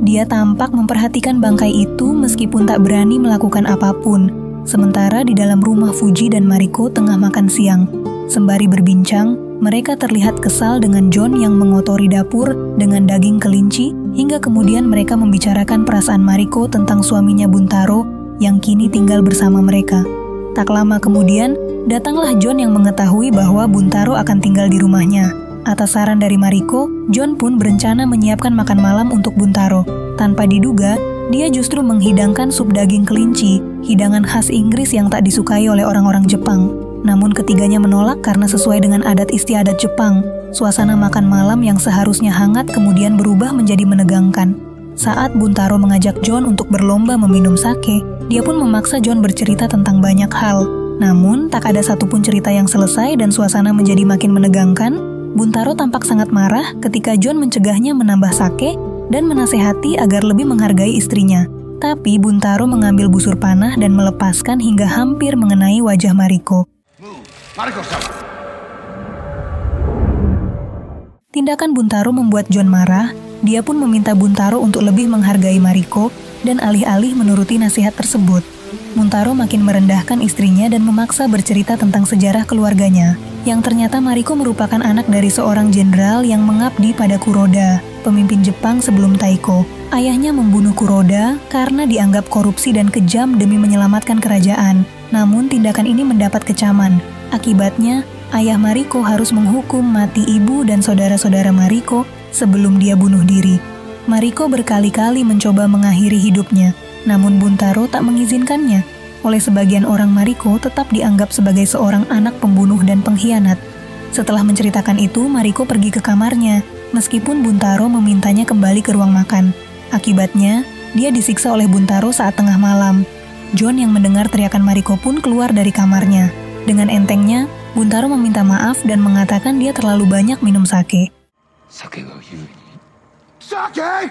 Dia tampak memperhatikan bangkai itu meskipun tak berani melakukan apapun. Sementara di dalam rumah Fuji dan Mariko tengah makan siang. Sembari berbincang, mereka terlihat kesal dengan John yang mengotori dapur dengan daging kelinci, hingga kemudian mereka membicarakan perasaan Mariko tentang suaminya Buntaro yang kini tinggal bersama mereka. Tak lama kemudian, datanglah John yang mengetahui bahwa Buntaro akan tinggal di rumahnya. Atas saran dari Mariko, John pun berencana menyiapkan makan malam untuk Buntaro. Tanpa diduga, dia justru menghidangkan sup daging kelinci, hidangan khas Inggris yang tak disukai oleh orang-orang Jepang. Namun ketiganya menolak karena sesuai dengan adat istiadat Jepang. Suasana makan malam yang seharusnya hangat kemudian berubah menjadi menegangkan. Saat Buntaro mengajak John untuk berlomba meminum sake, dia pun memaksa John bercerita tentang banyak hal. Namun, tak ada satupun cerita yang selesai dan suasana menjadi makin menegangkan. Buntaro tampak sangat marah ketika John mencegahnya menambah sake dan menasehati agar lebih menghargai istrinya. Tapi Buntaro mengambil busur panah dan melepaskan hingga hampir mengenai wajah Mariko. Tindakan Buntaro membuat John marah. Dia pun meminta Buntaro untuk lebih menghargai Mariko dan alih-alih menuruti nasihat tersebut. Buntaro makin merendahkan istrinya dan memaksa bercerita tentang sejarah keluarganya, yang ternyata Mariko merupakan anak dari seorang jenderal yang mengabdi pada Kuroda, pemimpin Jepang sebelum Taiko. Ayahnya membunuh Kuroda karena dianggap korupsi dan kejam demi menyelamatkan kerajaan. Namun tindakan ini mendapat kecaman. Akibatnya, ayah Mariko harus menghukum mati ibu dan saudara-saudara Mariko sebelum dia bunuh diri. Mariko berkali-kali mencoba mengakhiri hidupnya, namun Buntaro tak mengizinkannya. Oleh sebagian orang, Mariko tetap dianggap sebagai seorang anak pembunuh dan pengkhianat. Setelah menceritakan itu, Mariko pergi ke kamarnya, meskipun Buntaro memintanya kembali ke ruang makan. Akibatnya, dia disiksa oleh Buntaro saat tengah malam. John yang mendengar teriakan Mariko pun keluar dari kamarnya. Dengan entengnya, Buntaro meminta maaf dan mengatakan dia terlalu banyak minum sake. Sake!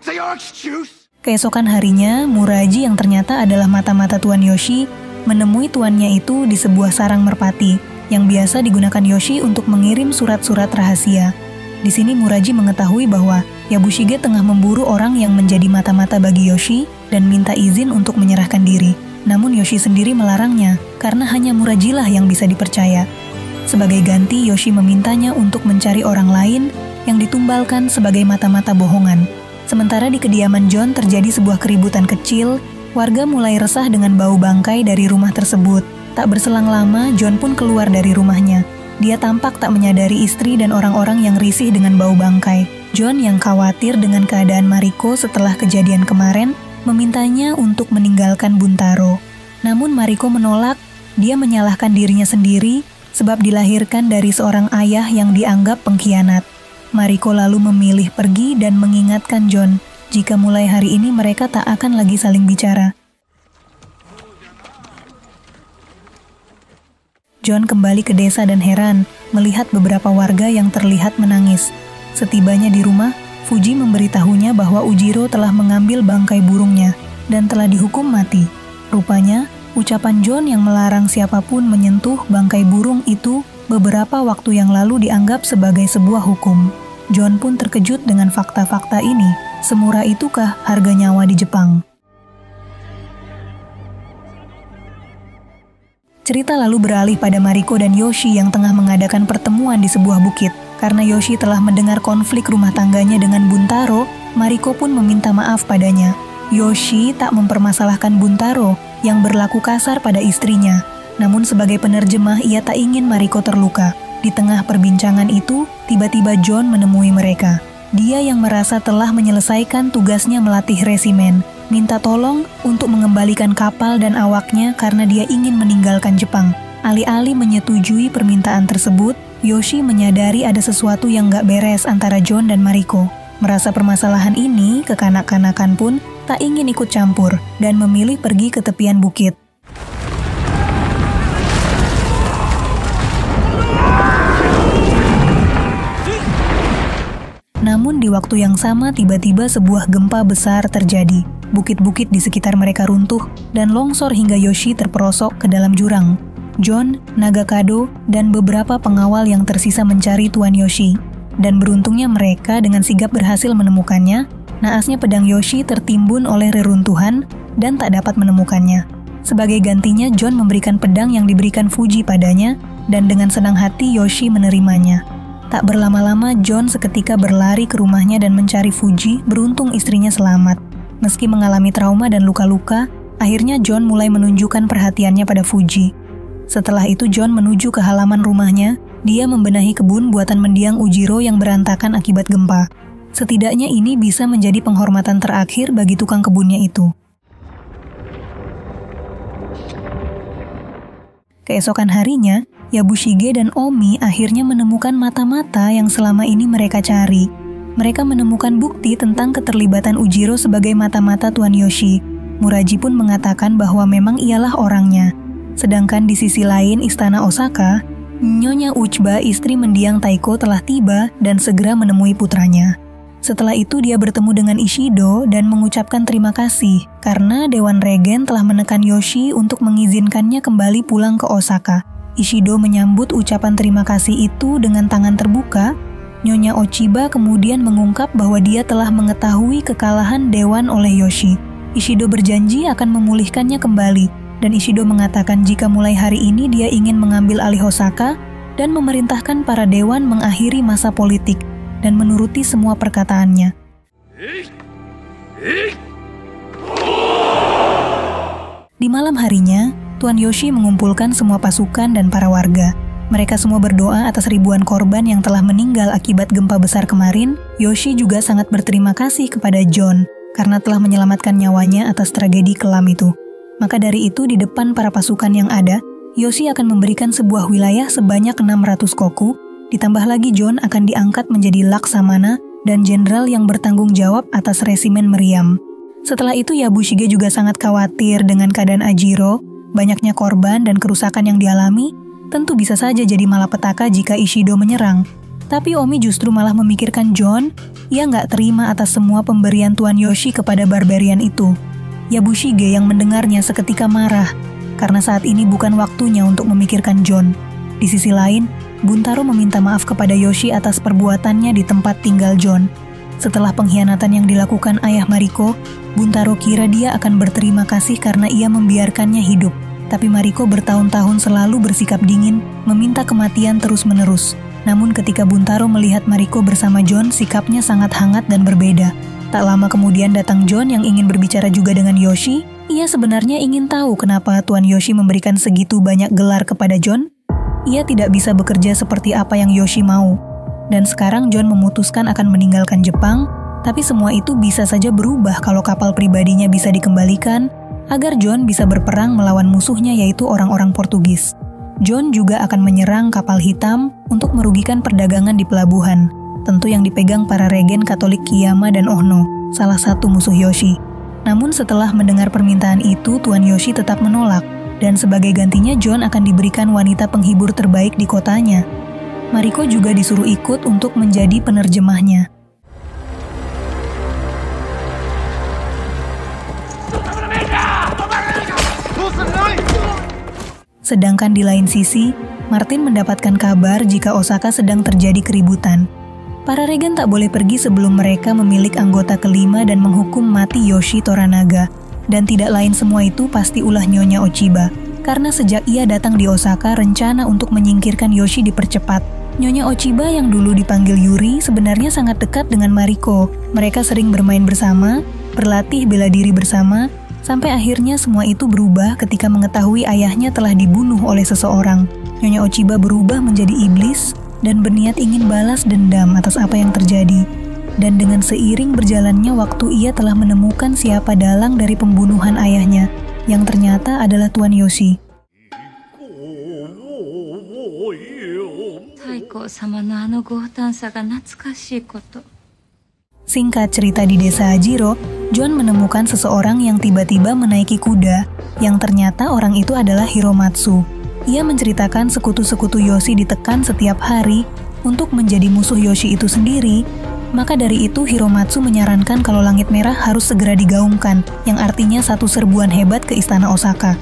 The orange juice! Keesokan harinya, Muraji yang ternyata adalah mata-mata Tuan Yoshi menemui tuannya itu di sebuah sarang merpati yang biasa digunakan Yoshi untuk mengirim surat-surat rahasia. Di sini Muraji mengetahui bahwa Yabushige tengah memburu orang yang menjadi mata-mata bagi Yoshi dan minta izin untuk menyerahkan diri. Namun Yoshi sendiri melarangnya karena hanya Murajilah yang bisa dipercaya. Sebagai ganti, Yoshi memintanya untuk mencari orang lain yang ditumbalkan sebagai mata-mata bohongan. Sementara di kediaman John terjadi sebuah keributan kecil Warga mulai resah dengan bau bangkai dari rumah tersebut. Tak berselang lama, John pun keluar dari rumahnya. Dia tampak tak menyadari istri dan orang-orang yang risih dengan bau bangkai. John yang khawatir dengan keadaan Mariko setelah kejadian kemarin, memintanya untuk meninggalkan Buntaro. Namun Mariko menolak. Dia menyalahkan dirinya sendiri sebab dilahirkan dari seorang ayah yang dianggap pengkhianat. Mariko lalu memilih pergi dan mengingatkan John jika mulai hari ini mereka tak akan lagi saling bicara. John kembali ke desa dan heran melihat beberapa warga yang terlihat menangis. Setibanya di rumah, Fuji memberitahunya bahwa Ujiro telah mengambil bangkai burungnya dan telah dihukum mati. Rupanya, ucapan John yang melarang siapapun menyentuh bangkai burung itu beberapa waktu yang lalu dianggap sebagai sebuah hukum. John pun terkejut dengan fakta-fakta ini. Semurah itukah harga nyawa di Jepang? Cerita lalu beralih pada Mariko dan Yoshi yang tengah mengadakan pertemuan di sebuah bukit. Karena Yoshi telah mendengar konflik rumah tangganya dengan Buntaro, Mariko pun meminta maaf padanya. Yoshi tak mempermasalahkan Buntaro yang berlaku kasar pada istrinya. Namun sebagai penerjemah, ia tak ingin Mariko terluka. Di tengah perbincangan itu, tiba-tiba John menemui mereka. Dia yang merasa telah menyelesaikan tugasnya melatih resimen, minta tolong untuk mengembalikan kapal dan awaknya karena dia ingin meninggalkan Jepang. Alih-alih menyetujui permintaan tersebut, Yoshi menyadari ada sesuatu yang gak beres antara John dan Mariko. Merasa permasalahan ini, kekanak-kanakan pun tak ingin ikut campur dan memilih pergi ke tepian bukit. Namun di waktu yang sama tiba-tiba sebuah gempa besar terjadi. Bukit-bukit di sekitar mereka runtuh dan longsor hingga Yoshi terperosok ke dalam jurang. John, Nagakado, dan beberapa pengawal yang tersisa mencari Tuan Yoshi. Dan beruntungnya mereka dengan sigap berhasil menemukannya. Naasnya pedang Yoshi tertimbun oleh reruntuhan dan tak dapat menemukannya. Sebagai gantinya, John memberikan pedang yang diberikan Fuji padanya dan dengan senang hati Yoshi menerimanya. Tak berlama-lama, John seketika berlari ke rumahnya dan mencari Fuji, beruntung istrinya selamat. Meski mengalami trauma dan luka-luka, akhirnya John mulai menunjukkan perhatiannya pada Fuji. Setelah itu John menuju ke halaman rumahnya, dia membenahi kebun buatan mendiang Ujiro yang berantakan akibat gempa. Setidaknya ini bisa menjadi penghormatan terakhir bagi tukang kebunnya itu. Keesokan harinya, Yabushige dan Omi akhirnya menemukan mata-mata yang selama ini mereka cari. Mereka menemukan bukti tentang keterlibatan Ujiro sebagai mata-mata Tuan Yoshi. Muraji pun mengatakan bahwa memang ialah orangnya. Sedangkan di sisi lain istana Osaka, Nyonya Uchba, istri mendiang Taiko, telah tiba dan segera menemui putranya. Setelah itu dia bertemu dengan Ishido dan mengucapkan terima kasih karena Dewan Regen telah menekan Yoshi untuk mengizinkannya kembali pulang ke Osaka. Ishido menyambut ucapan terima kasih itu dengan tangan terbuka. Nyonya Ochiba kemudian mengungkap bahwa dia telah mengetahui kekalahan Dewan oleh Yoshi. Ishido berjanji akan memulihkannya kembali, dan Ishido mengatakan jika mulai hari ini dia ingin mengambil alih Osaka dan memerintahkan para Dewan mengakhiri masa politik dan menuruti semua perkataannya. Di malam harinya, Tuan Yoshi mengumpulkan semua pasukan dan para warga. Mereka semua berdoa atas ribuan korban yang telah meninggal akibat gempa besar kemarin. Yoshi juga sangat berterima kasih kepada John karena telah menyelamatkan nyawanya atas tragedi kelam itu. Maka dari itu di depan para pasukan yang ada, Yoshi akan memberikan sebuah wilayah sebanyak 600 koku, ditambah lagi John akan diangkat menjadi Laksamana dan jenderal yang bertanggung jawab atas resimen meriam. Setelah itu Yabushige juga sangat khawatir dengan keadaan Ajiro. Banyaknya korban dan kerusakan yang dialami tentu bisa saja jadi malapetaka jika Ishido menyerang. Tapi Omi justru malah memikirkan John. Ia nggak terima atas semua pemberian Tuan Yoshi kepada barbarian itu. Yabushige yang mendengarnya seketika marah karena saat ini bukan waktunya untuk memikirkan John. Di sisi lain, Buntaro meminta maaf kepada Yoshi atas perbuatannya di tempat tinggal John. Setelah pengkhianatan yang dilakukan ayah Mariko, Buntaro kira dia akan berterima kasih karena ia membiarkannya hidup. Tapi Mariko bertahun-tahun selalu bersikap dingin, meminta kematian terus-menerus. Namun ketika Buntaro melihat Mariko bersama John, sikapnya sangat hangat dan berbeda. Tak lama kemudian datang John yang ingin berbicara juga dengan Yoshi. Ia sebenarnya ingin tahu kenapa Tuan Yoshi memberikan segitu banyak gelar kepada John. Ia tidak bisa bekerja seperti apa yang Yoshi mau. Dan sekarang John memutuskan akan meninggalkan Jepang, tapi semua itu bisa saja berubah kalau kapal pribadinya bisa dikembalikan, agar John bisa berperang melawan musuhnya yaitu orang-orang Portugis. John juga akan menyerang kapal hitam untuk merugikan perdagangan di pelabuhan, tentu yang dipegang para regen Katolik Kiyama dan Ohno, salah satu musuh Yoshi. Namun setelah mendengar permintaan itu, Tuan Yoshi tetap menolak, dan sebagai gantinya John akan diberikan wanita penghibur terbaik di kotanya. Mariko juga disuruh ikut untuk menjadi penerjemahnya. Sedangkan di lain sisi, Martin mendapatkan kabar jika Osaka sedang terjadi keributan. Para regen tak boleh pergi sebelum mereka memilih anggota kelima dan menghukum mati Yoshi Toranaga. Dan tidak lain semua itu pasti ulah Nyonya Ochiba. Karena sejak ia datang di Osaka, rencana untuk menyingkirkan Yoshi dipercepat. Nyonya Ochiba yang dulu dipanggil Yuri sebenarnya sangat dekat dengan Mariko. Mereka sering bermain bersama, berlatih bela diri bersama, sampai akhirnya semua itu berubah ketika mengetahui ayahnya telah dibunuh oleh seseorang. Nyonya Ochiba berubah menjadi iblis dan berniat ingin balas dendam atas apa yang terjadi. Dan dengan seiring berjalannya waktu, ia telah menemukan siapa dalang dari pembunuhan ayahnya, yang ternyata adalah Tuan Yoshi. Singkat cerita, di desa Hajiro, John menemukan seseorang yang tiba-tiba menaiki kuda, yang ternyata orang itu adalah Hiromatsu. Ia menceritakan sekutu-sekutu Yoshi ditekan setiap hari untuk menjadi musuh Yoshi itu sendiri. Maka dari itu Hiromatsu menyarankan kalau Langit Merah harus segera digaungkan, yang artinya satu serbuan hebat ke istana Osaka.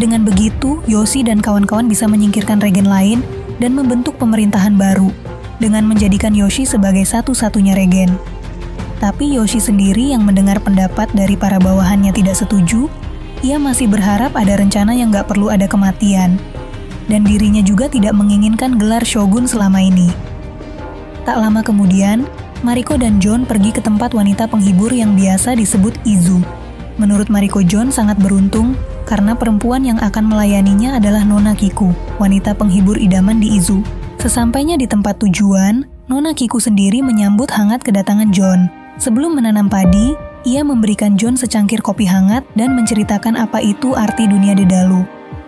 Dengan begitu, Yoshi dan kawan-kawan bisa menyingkirkan regen lain dan membentuk pemerintahan baru, dengan menjadikan Yoshi sebagai satu-satunya regen. Tapi Yoshi sendiri yang mendengar pendapat dari para bawahannya tidak setuju, ia masih berharap ada rencana yang gak perlu ada kematian. Dan dirinya juga tidak menginginkan gelar shogun selama ini. Tak lama kemudian, Mariko dan John pergi ke tempat wanita penghibur yang biasa disebut Izu. Menurut Mariko, John sangat beruntung karena perempuan yang akan melayaninya adalah Nona Kiku, wanita penghibur idaman di Izu. Sesampainya di tempat tujuan, Nona Kiku sendiri menyambut hangat kedatangan John. Sebelum menanam padi, ia memberikan John secangkir kopi hangat dan menceritakan apa itu arti dunia Dedalu.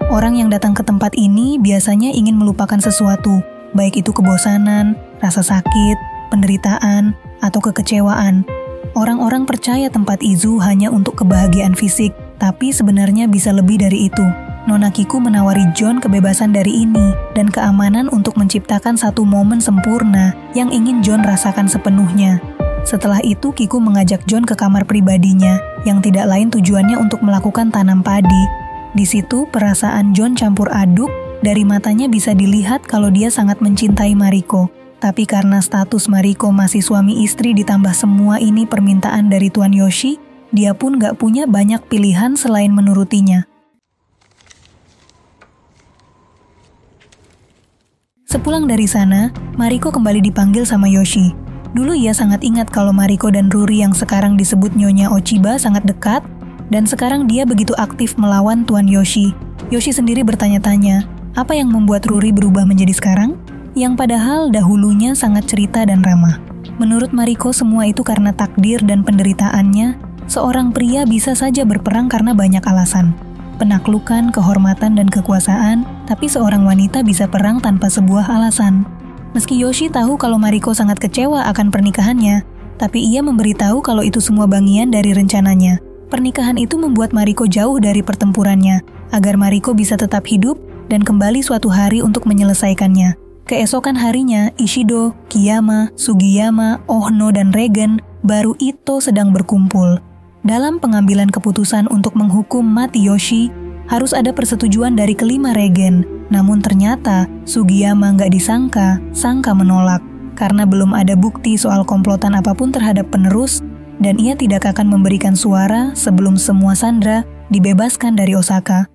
Orang yang datang ke tempat ini biasanya ingin melupakan sesuatu, baik itu kebosanan, rasa sakit, penderitaan, atau kekecewaan. Orang-orang percaya tempat Izu hanya untuk kebahagiaan fisik, tapi sebenarnya bisa lebih dari itu. Nona Kiku menawari John kebebasan dari ini dan keamanan untuk menciptakan satu momen sempurna yang ingin John rasakan sepenuhnya. Setelah itu Kiku mengajak John ke kamar pribadinya, yang tidak lain tujuannya untuk melakukan tanam padi. Di situ perasaan John campur aduk, dari matanya bisa dilihat kalau dia sangat mencintai Mariko. Tapi karena status Mariko masih suami istri ditambah semua ini permintaan dari Tuan Yoshi, dia pun gak punya banyak pilihan selain menurutinya. Sepulang dari sana, Mariko kembali dipanggil sama Yoshi. Dulu ia sangat ingat kalau Mariko dan Ruri yang sekarang disebut Nyonya Ochiba sangat dekat, dan sekarang dia begitu aktif melawan Tuan Yoshi. Yoshi sendiri bertanya-tanya, apa yang membuat Ruri berubah menjadi sekarang? Yang padahal dahulunya sangat cerita dan ramah. Menurut Mariko, semua itu karena takdir dan penderitaannya. Seorang pria bisa saja berperang karena banyak alasan. Penaklukan, kehormatan, dan kekuasaan, tapi seorang wanita bisa perang tanpa sebuah alasan. Meski Yoshi tahu kalau Mariko sangat kecewa akan pernikahannya, tapi ia memberitahu kalau itu semua bagian dari rencananya. Pernikahan itu membuat Mariko jauh dari pertempurannya, agar Mariko bisa tetap hidup dan kembali suatu hari untuk menyelesaikannya. Keesokan harinya, Ishido, Kiyama, Sugiyama, Ohno, dan Regen, baru Ito sedang berkumpul. Dalam pengambilan keputusan untuk menghukum mati Yoshi, harus ada persetujuan dari kelima Regen. Namun ternyata, Sugiyama nggak disangka, sangka menolak. Karena belum ada bukti soal komplotan apapun terhadap penerus, dan ia tidak akan memberikan suara sebelum semua sandera dibebaskan dari Osaka.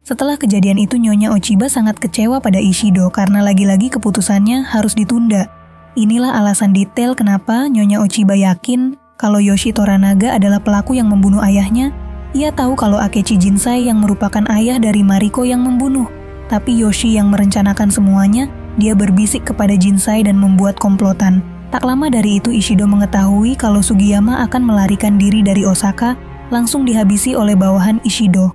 Setelah kejadian itu, Nyonya Ochiba sangat kecewa pada Ishido karena lagi-lagi keputusannya harus ditunda. Inilah alasan detail kenapa Nyonya Ochiba yakin kalau Yoshi Toranaga adalah pelaku yang membunuh ayahnya. Ia tahu kalau Akechi Jinsai yang merupakan ayah dari Mariko yang membunuh. Tapi Yoshi yang merencanakan semuanya, dia berbisik kepada Jinsai dan membuat komplotan. Tak lama dari itu Ishido mengetahui kalau Sugiyama akan melarikan diri dari Osaka, langsung dihabisi oleh bawahan Ishido.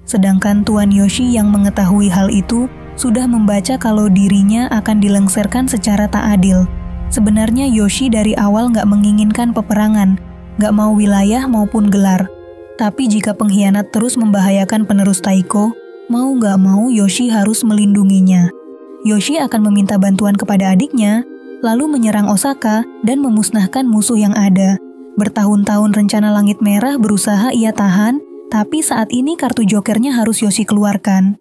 Sedangkan Tuan Yoshi yang mengetahui hal itu sudah membaca kalau dirinya akan dilengserkan secara tak adil. Sebenarnya Yoshi dari awal nggak menginginkan peperangan, nggak mau wilayah maupun gelar. Tapi jika pengkhianat terus membahayakan penerus Taiko, mau nggak mau Yoshi harus melindunginya. Yoshi akan meminta bantuan kepada adiknya, lalu menyerang Osaka dan memusnahkan musuh yang ada. Bertahun-tahun rencana Langit Merah berusaha ia tahan, tapi saat ini kartu jokernya harus Yoshi keluarkan.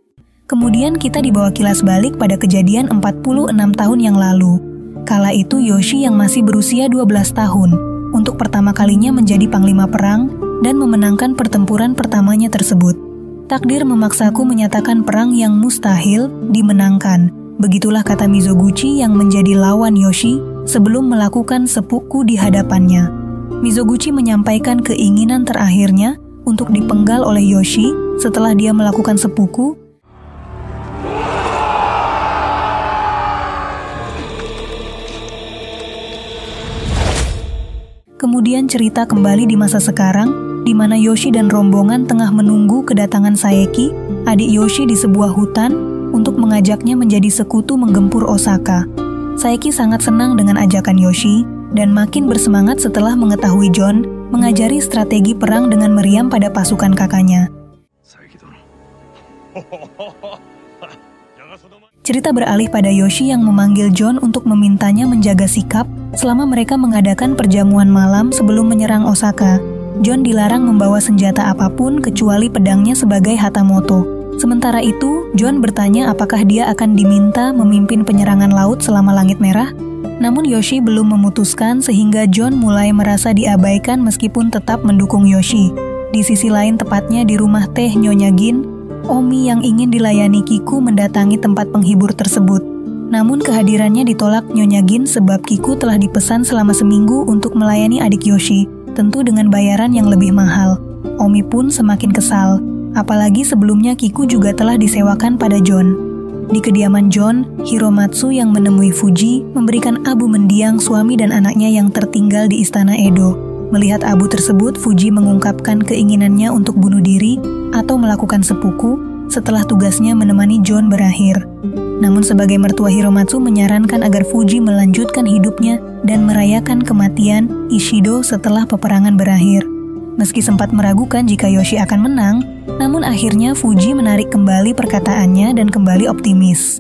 Kemudian kita dibawa kilas balik pada kejadian 46 tahun yang lalu. Kala itu Yoshi yang masih berusia 12 tahun, untuk pertama kalinya menjadi panglima perang dan memenangkan pertempuran pertamanya tersebut. Takdir memaksaku menyatakan perang yang mustahil dimenangkan. Begitulah kata Mizoguchi yang menjadi lawan Yoshi sebelum melakukan seppuku di hadapannya. Mizoguchi menyampaikan keinginan terakhirnya untuk dipenggal oleh Yoshi setelah dia melakukan seppuku. Kemudian cerita kembali di masa sekarang, di mana Yoshi dan rombongan tengah menunggu kedatangan Saeki, adik Yoshi di sebuah hutan, untuk mengajaknya menjadi sekutu menggempur Osaka. Saeki sangat senang dengan ajakan Yoshi, dan makin bersemangat setelah mengetahui John mengajari strategi perang dengan meriam pada pasukan kakaknya. Cerita beralih pada Yoshi yang memanggil John untuk memintanya menjaga sikap selama mereka mengadakan perjamuan malam sebelum menyerang Osaka. John dilarang membawa senjata apapun kecuali pedangnya sebagai hatamoto. Sementara itu, John bertanya apakah dia akan diminta memimpin penyerangan laut selama Langit Merah. Namun Yoshi belum memutuskan sehingga John mulai merasa diabaikan meskipun tetap mendukung Yoshi. Di sisi lain tepatnya di rumah teh Nyonya Gin, Omi yang ingin dilayani Kiku mendatangi tempat penghibur tersebut. Namun kehadirannya ditolak Nyonya Gin sebab Kiku telah dipesan selama seminggu untuk melayani adik Yoshi, tentu dengan bayaran yang lebih mahal. Omi pun semakin kesal, apalagi sebelumnya Kiku juga telah disewakan pada John. Di kediaman John, Hiromatsu yang menemui Fuji memberikan abu mendiang suami dan anaknya yang tertinggal di istana Edo. Melihat abu tersebut, Fuji mengungkapkan keinginannya untuk bunuh diri atau melakukan seppuku setelah tugasnya menemani John berakhir. Namun sebagai mertua Hiromatsu menyarankan agar Fuji melanjutkan hidupnya dan merayakan kematian Ishido setelah peperangan berakhir. Meski sempat meragukan jika Yoshi akan menang, namun akhirnya Fuji menarik kembali perkataannya dan kembali optimis.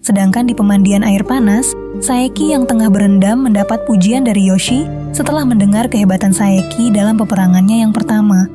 Sedangkan di pemandian air panas, Saeki yang tengah berendam mendapat pujian dari Yoshi setelah mendengar kehebatan Saeki dalam peperangannya yang pertama.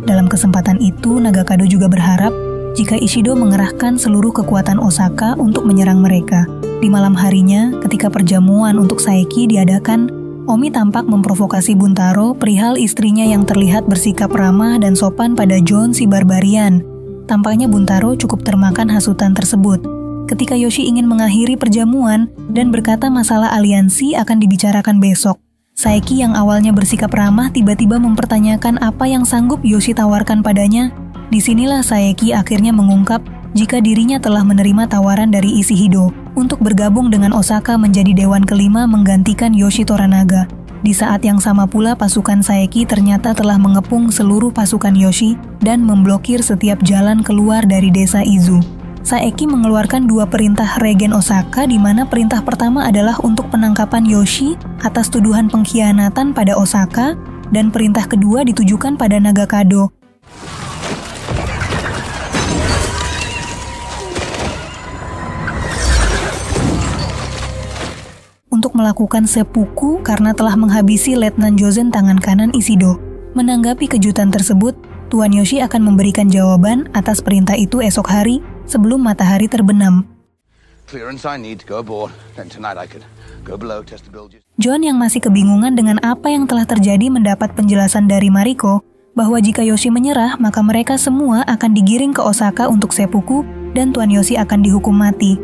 Dalam kesempatan itu, Nagakado juga berharap jika Ishido mengerahkan seluruh kekuatan Osaka untuk menyerang mereka. Di malam harinya, ketika perjamuan untuk Saeki diadakan, Omi tampak memprovokasi Buntaro perihal istrinya yang terlihat bersikap ramah dan sopan pada John si barbarian. Tampaknya Buntaro cukup termakan hasutan tersebut. Ketika Yoshi ingin mengakhiri perjamuan dan berkata masalah aliansi akan dibicarakan besok, Saeki yang awalnya bersikap ramah tiba-tiba mempertanyakan apa yang sanggup Yoshi tawarkan padanya. Disinilah Saeki akhirnya mengungkap jika dirinya telah menerima tawaran dari Ishihiro untuk bergabung dengan Osaka menjadi dewan kelima menggantikan Yoshi Toranaga. Di saat yang sama pula pasukan Saeki ternyata telah mengepung seluruh pasukan Yoshi dan memblokir setiap jalan keluar dari desa Izu. Saeki mengeluarkan 2 perintah Regen Osaka di mana perintah pertama adalah untuk penangkapan Yoshi atas tuduhan pengkhianatan pada Osaka dan perintah kedua ditujukan pada Nagakado. Untuk melakukan seppuku karena telah menghabisi Letnan Jozen tangan kanan Ishido. Menanggapi kejutan tersebut, Tuan Yoshi akan memberikan jawaban atas perintah itu esok hari sebelum matahari terbenam. clearance I need to go aboard. Then tonight I could go below, test the bilges. John yang masih kebingungan dengan apa yang telah terjadi mendapat penjelasan dari Mariko bahwa jika Yoshi menyerah, maka mereka semua akan digiring ke Osaka untuk seppuku dan Tuan Yoshi akan dihukum mati.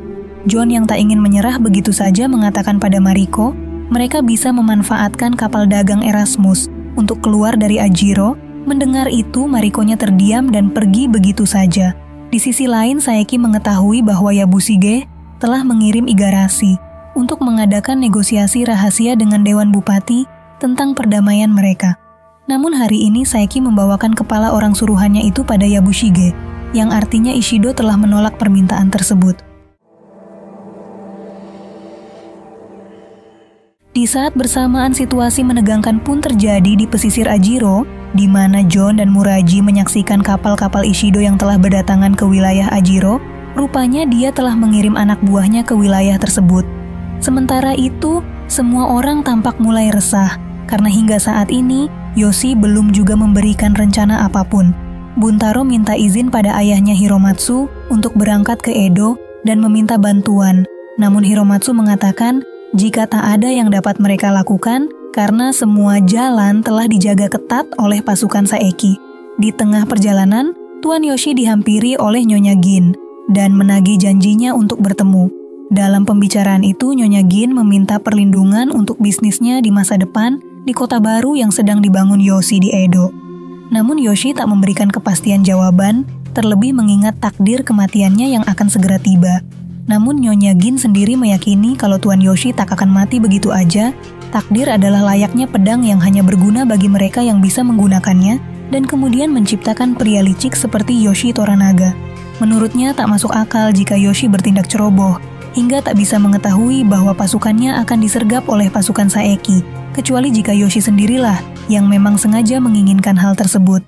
John yang tak ingin menyerah begitu saja mengatakan pada Mariko, mereka bisa memanfaatkan kapal dagang Erasmus untuk keluar dari Ajiro. Mendengar itu, Marikonya terdiam dan pergi begitu saja. Di sisi lain, Saeki mengetahui bahwa Yabushige telah mengirim Igarashi untuk mengadakan negosiasi rahasia dengan Dewan Bupati tentang perdamaian mereka. Namun hari ini Saeki membawakan kepala orang suruhannya itu pada Yabushige, yang artinya Ishido telah menolak permintaan tersebut. Di saat bersamaan situasi menegangkan pun terjadi di pesisir Ajiro, di mana John dan Muraji menyaksikan kapal-kapal Ishido yang telah berdatangan ke wilayah Ajiro. Rupanya dia telah mengirim anak buahnya ke wilayah tersebut. Sementara itu, semua orang tampak mulai resah, karena hingga saat ini, Yoshi belum juga memberikan rencana apapun. Buntaro minta izin pada ayahnya Hiromatsu untuk berangkat ke Edo dan meminta bantuan. Namun Hiromatsu mengatakan jika tak ada yang dapat mereka lakukan karena semua jalan telah dijaga ketat oleh pasukan Saeki. Di tengah perjalanan, Tuan Yoshi dihampiri oleh Nyonya Gin dan menagih janjinya untuk bertemu. Dalam pembicaraan itu, Nyonya Gin meminta perlindungan untuk bisnisnya di masa depan di kota baru yang sedang dibangun Yoshi di Edo. Namun Yoshi tak memberikan kepastian jawaban, terlebih mengingat takdir kematiannya yang akan segera tiba. Namun Nyonya Gin sendiri meyakini kalau Tuan Yoshi tak akan mati begitu aja. Takdir adalah layaknya pedang yang hanya berguna bagi mereka yang bisa menggunakannya dan kemudian menciptakan pria licik seperti Yoshi Toranaga. Menurutnya tak masuk akal jika Yoshi bertindak ceroboh, hingga tak bisa mengetahui bahwa pasukannya akan disergap oleh pasukan Saeki, kecuali jika Yoshi sendirilah yang memang sengaja menginginkan hal tersebut.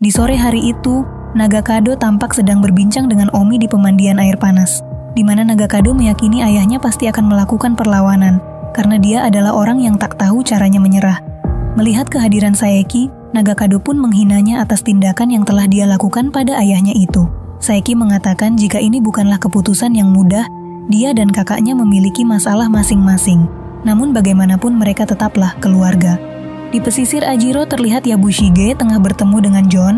Di sore hari itu, Nagakado tampak sedang berbincang dengan Omi di pemandian air panas, di mana Nagakado meyakini ayahnya pasti akan melakukan perlawanan, karena dia adalah orang yang tak tahu caranya menyerah. Melihat kehadiran Saeki, Nagakado pun menghinanya atas tindakan yang telah dia lakukan pada ayahnya itu. Saeki mengatakan jika ini bukanlah keputusan yang mudah, dia dan kakaknya memiliki masalah masing-masing. Namun bagaimanapun mereka tetaplah keluarga. Di pesisir Ajiro terlihat Yabushige tengah bertemu dengan John,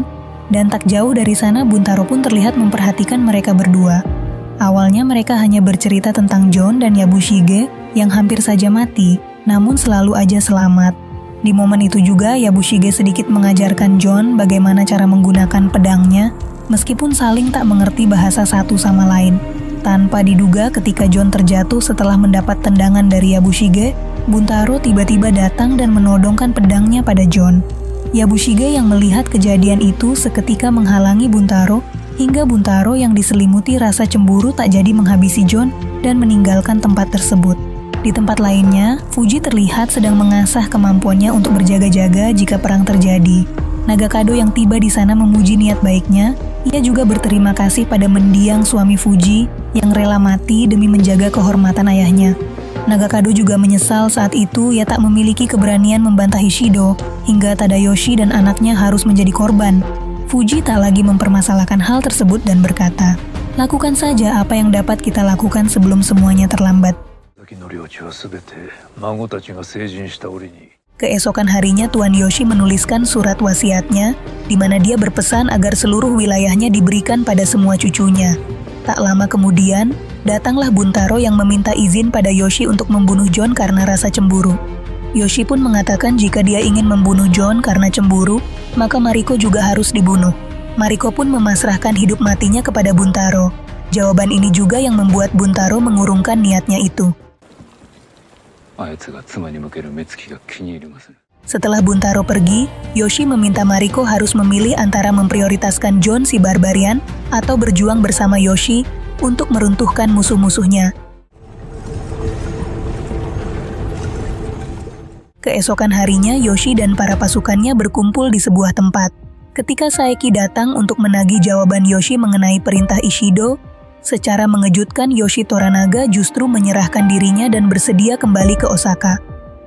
dan tak jauh dari sana Buntaro pun terlihat memperhatikan mereka berdua. Awalnya mereka hanya bercerita tentang John dan Yabushige yang hampir saja mati, namun selalu aja selamat. Di momen itu juga Yabushige sedikit mengajarkan John bagaimana cara menggunakan pedangnya, meskipun saling tak mengerti bahasa satu sama lain. Tanpa diduga ketika John terjatuh setelah mendapat tendangan dari Yabushige, Buntaro tiba-tiba datang dan menodongkan pedangnya pada John. Yabushige yang melihat kejadian itu seketika menghalangi Buntaro, hingga Buntaro yang diselimuti rasa cemburu tak jadi menghabisi John dan meninggalkan tempat tersebut. Di tempat lainnya, Fuji terlihat sedang mengasah kemampuannya untuk berjaga-jaga jika perang terjadi. Nagakado yang tiba di sana memuji niat baiknya. Ia juga berterima kasih pada mendiang suami Fuji yang rela mati demi menjaga kehormatan ayahnya. Nagakado juga menyesal saat itu ia tak memiliki keberanian membantah Ishido, hingga Tadayoshi dan anaknya harus menjadi korban. Fuji tak lagi mempermasalahkan hal tersebut dan berkata, "Lakukan saja apa yang dapat kita lakukan sebelum semuanya terlambat." Keesokan harinya Tuan Yoshi menuliskan surat wasiatnya, di mana dia berpesan agar seluruh wilayahnya diberikan pada semua cucunya. Tak lama kemudian, datanglah Buntaro yang meminta izin pada Yoshi untuk membunuh John karena rasa cemburu. Yoshi pun mengatakan jika dia ingin membunuh John karena cemburu, maka Mariko juga harus dibunuh. Mariko pun memasrahkan hidup matinya kepada Buntaro. Jawaban ini juga yang membuat Buntaro mengurungkan niatnya itu. Setelah Buntaro pergi, Yoshi meminta Mariko harus memilih antara memprioritaskan John si barbarian atau berjuang bersama Yoshi untuk meruntuhkan musuh-musuhnya. Keesokan harinya, Yoshi dan para pasukannya berkumpul di sebuah tempat. Ketika Saeki datang untuk menagih jawaban Yoshi mengenai perintah Ishido, secara mengejutkan Yoshi Toranaga justru menyerahkan dirinya dan bersedia kembali ke Osaka.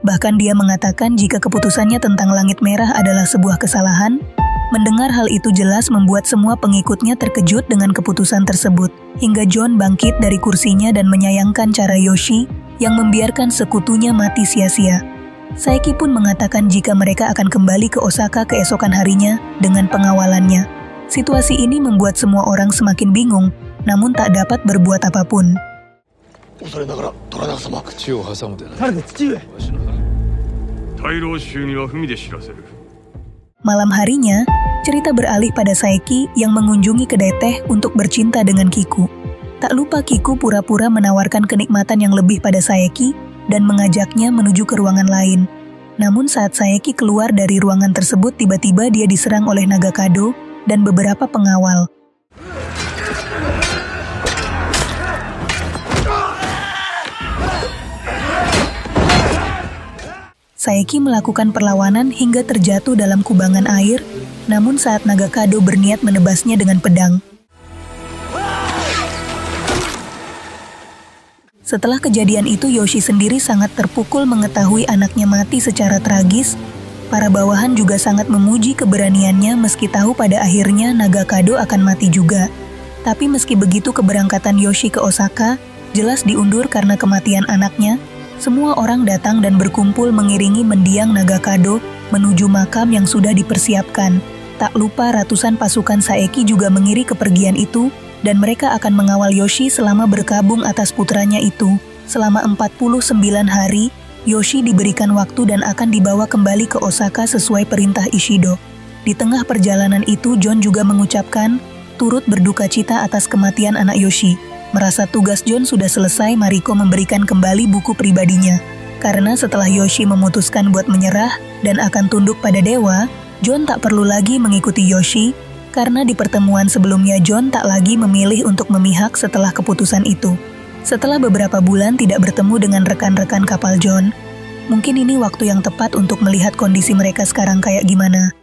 Bahkan dia mengatakan jika keputusannya tentang Langit Merah adalah sebuah kesalahan, Mendengar hal itu jelas membuat semua pengikutnya terkejut dengan keputusan tersebut, hingga John bangkit dari kursinya dan menyayangkan cara Yoshi yang membiarkan sekutunya mati sia-sia. Saeki pun mengatakan jika mereka akan kembali ke Osaka keesokan harinya dengan pengawalannya. Situasi ini membuat semua orang semakin bingung, namun tak dapat berbuat apapun. Malam harinya, cerita beralih pada Saeki yang mengunjungi kedai teh untuk bercinta dengan Kiku. Tak lupa Kiku pura-pura menawarkan kenikmatan yang lebih pada Saeki dan mengajaknya menuju ke ruangan lain. Namun saat Saeki keluar dari ruangan tersebut, tiba-tiba dia diserang oleh naga kado dan beberapa pengawal. Saeki melakukan perlawanan hingga terjatuh dalam kubangan air, namun saat naga kado berniat menebasnya dengan pedang. Setelah kejadian itu, Yoshi sendiri sangat terpukul mengetahui anaknya mati secara tragis. Para bawahan juga sangat memuji keberaniannya meski tahu pada akhirnya naga kado akan mati juga. Tapi meski begitu, keberangkatan Yoshi ke Osaka jelas diundur karena kematian anaknya. Semua orang datang dan berkumpul mengiringi mendiang naga kado menuju makam yang sudah dipersiapkan. Tak lupa ratusan pasukan Saeki juga mengiri kepergian itu, dan mereka akan mengawal Yoshi selama berkabung atas putranya itu. Selama 49 hari, Yoshi diberikan waktu dan akan dibawa kembali ke Osaka sesuai perintah Ishido. Di tengah perjalanan itu, John juga mengucapkan turut berduka cita atas kematian anak Yoshi. Merasa tugas John sudah selesai, Mariko memberikan kembali buku pribadinya. Karena setelah Yoshi memutuskan buat menyerah dan akan tunduk pada dewa, John tak perlu lagi mengikuti Yoshi, karena di pertemuan sebelumnya John tak lagi memilih untuk memihak setelah keputusan itu. Setelah beberapa bulan tidak bertemu dengan rekan-rekan kapal John, mungkin ini waktu yang tepat untuk melihat kondisi mereka sekarang kayak gimana.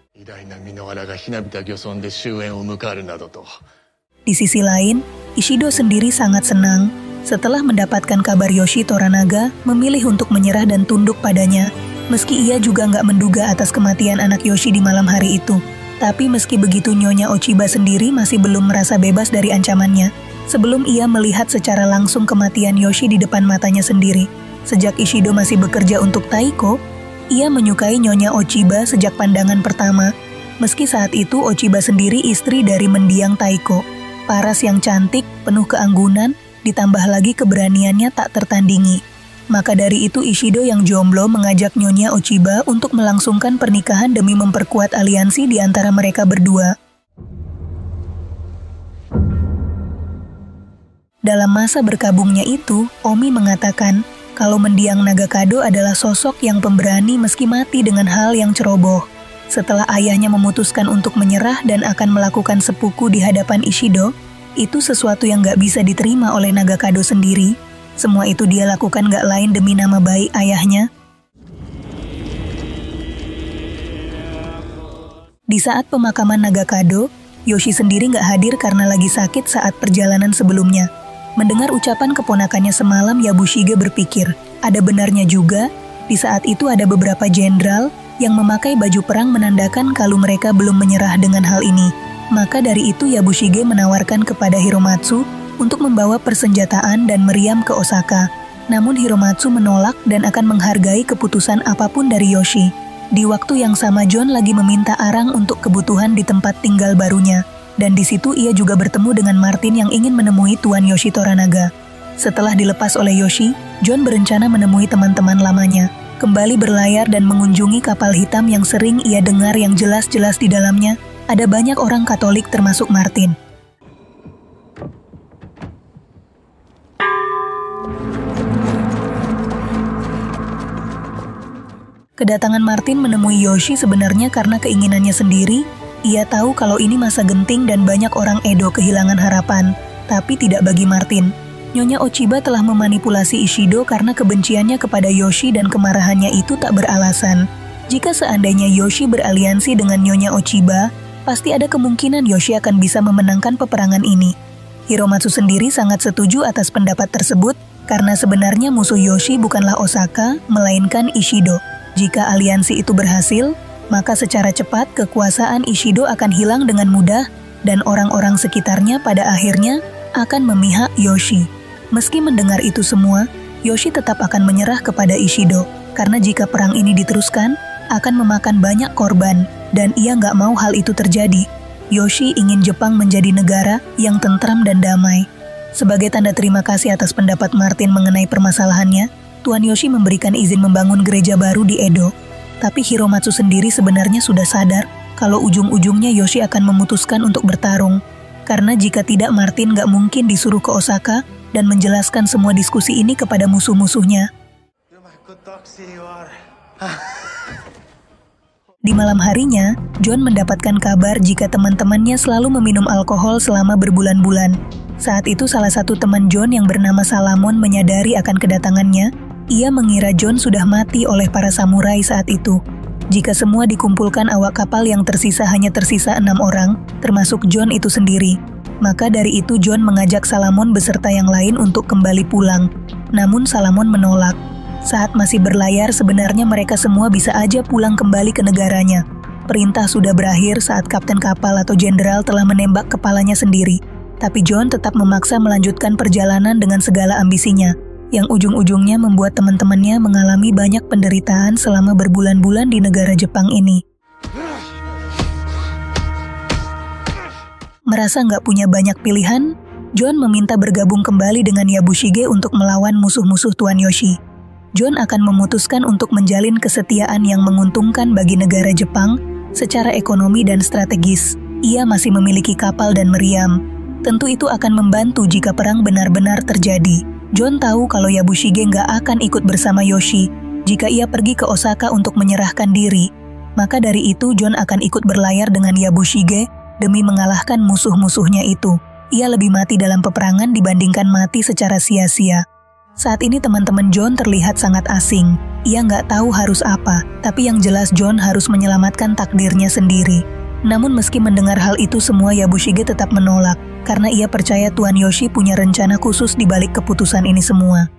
Di sisi lain, Ishido sendiri sangat senang setelah mendapatkan kabar Yoshi Toranaga memilih untuk menyerah dan tunduk padanya, meski ia juga nggak menduga atas kematian anak Yoshi di malam hari itu. Tapi meski begitu, Nyonya Ochiba sendiri masih belum merasa bebas dari ancamannya, sebelum ia melihat secara langsung kematian Yoshi di depan matanya sendiri. Sejak Ishido masih bekerja untuk Taiko, ia menyukai Nyonya Ochiba sejak pandangan pertama, meski saat itu Ochiba sendiri istri dari mendiang Taiko. Paras yang cantik, penuh keanggunan, ditambah lagi keberaniannya tak tertandingi. Maka dari itu Ishido yang jomblo mengajak Nyonya Ochiba untuk melangsungkan pernikahan demi memperkuat aliansi di antara mereka berdua. Dalam masa berkabungnya itu, Omi mengatakan kalau mendiang naga kado adalah sosok yang pemberani meski mati dengan hal yang ceroboh. Setelah ayahnya memutuskan untuk menyerah dan akan melakukan seppuku di hadapan Ishido, itu sesuatu yang gak bisa diterima oleh naga kado sendiri. Semua itu dia lakukan gak lain demi nama baik ayahnya. Di saat pemakaman naga kado, Yoshi sendiri gak hadir karena lagi sakit saat perjalanan sebelumnya. Mendengar ucapan keponakannya semalam, Yabushige berpikir, ada benarnya juga, di saat itu ada beberapa jenderal yang memakai baju perang menandakan kalau mereka belum menyerah dengan hal ini. Maka dari itu Yabushige menawarkan kepada Hiromatsu untuk membawa persenjataan dan meriam ke Osaka. Namun Hiromatsu menolak dan akan menghargai keputusan apapun dari Yoshi. Di waktu yang sama John lagi meminta arang untuk kebutuhan di tempat tinggal barunya. Dan di situ ia juga bertemu dengan Martin yang ingin menemui Tuan Yoshi Toranaga. Setelah dilepas oleh Yoshi, John berencana menemui teman-teman lamanya, kembali berlayar dan mengunjungi kapal hitam yang sering ia dengar yang jelas-jelas di dalamnya ada banyak orang Katolik termasuk Martin. Kedatangan Martin menemui Yoshi sebenarnya karena keinginannya sendiri. Ia tahu kalau ini masa genting dan banyak orang Edo kehilangan harapan, tapi tidak bagi Martin. Nyonya Ochiba telah memanipulasi Ishido karena kebenciannya kepada Yoshi dan kemarahannya itu tak beralasan. Jika seandainya Yoshi beraliansi dengan Nyonya Ochiba, pasti ada kemungkinan Yoshi akan bisa memenangkan peperangan ini. Hiromatsu sendiri sangat setuju atas pendapat tersebut karena sebenarnya musuh Yoshi bukanlah Osaka, melainkan Ishido. Jika aliansi itu berhasil, maka secara cepat kekuasaan Ishido akan hilang dengan mudah dan orang-orang sekitarnya pada akhirnya akan memihak Yoshi. Meski mendengar itu semua, Yoshi tetap akan menyerah kepada Ishido, karena jika perang ini diteruskan, akan memakan banyak korban, dan ia nggak mau hal itu terjadi. Yoshi ingin Jepang menjadi negara yang tentram dan damai. Sebagai tanda terima kasih atas pendapat Martin mengenai permasalahannya, Tuan Yoshi memberikan izin membangun gereja baru di Edo. Tapi Hiromatsu sendiri sebenarnya sudah sadar kalau ujung-ujungnya Yoshi akan memutuskan untuk bertarung. Karena jika tidak, Martin nggak mungkin disuruh ke Osaka dan menjelaskan semua diskusi ini kepada musuh-musuhnya. Di malam harinya, John mendapatkan kabar jika teman-temannya selalu meminum alkohol selama berbulan-bulan. Saat itu salah satu teman John yang bernama Salamon menyadari akan kedatangannya. Ia mengira John sudah mati oleh para samurai saat itu. Jika semua dikumpulkan, awak kapal yang tersisa hanya tersisa 6 orang, termasuk John itu sendiri. Maka dari itu John mengajak Salamon beserta yang lain untuk kembali pulang. Namun Salamon menolak. Saat masih berlayar, sebenarnya mereka semua bisa aja pulang kembali ke negaranya. Perintah sudah berakhir saat kapten kapal atau jenderal telah menembak kepalanya sendiri. Tapi John tetap memaksa melanjutkan perjalanan dengan segala ambisinya, yang ujung-ujungnya membuat teman-temannya mengalami banyak penderitaan selama berbulan-bulan di negara Jepang ini. Merasa nggak punya banyak pilihan, John meminta bergabung kembali dengan Yabushige untuk melawan musuh-musuh Tuan Yoshi. John akan memutuskan untuk menjalin kesetiaan yang menguntungkan bagi negara Jepang secara ekonomi dan strategis. Ia masih memiliki kapal dan meriam. Tentu itu akan membantu jika perang benar-benar terjadi. John tahu kalau Yabushige nggak akan ikut bersama Yoshi jika ia pergi ke Osaka untuk menyerahkan diri. Maka dari itu John akan ikut berlayar dengan Yabushige demi mengalahkan musuh-musuhnya itu. Ia lebih mati dalam peperangan dibandingkan mati secara sia-sia. Saat ini teman-teman John terlihat sangat asing. Ia nggak tahu harus apa, tapi yang jelas John harus menyelamatkan takdirnya sendiri. Namun meski mendengar hal itu semua, Yabushige tetap menolak, karena ia percaya Tuan Yoshi punya rencana khusus di balik keputusan ini semua.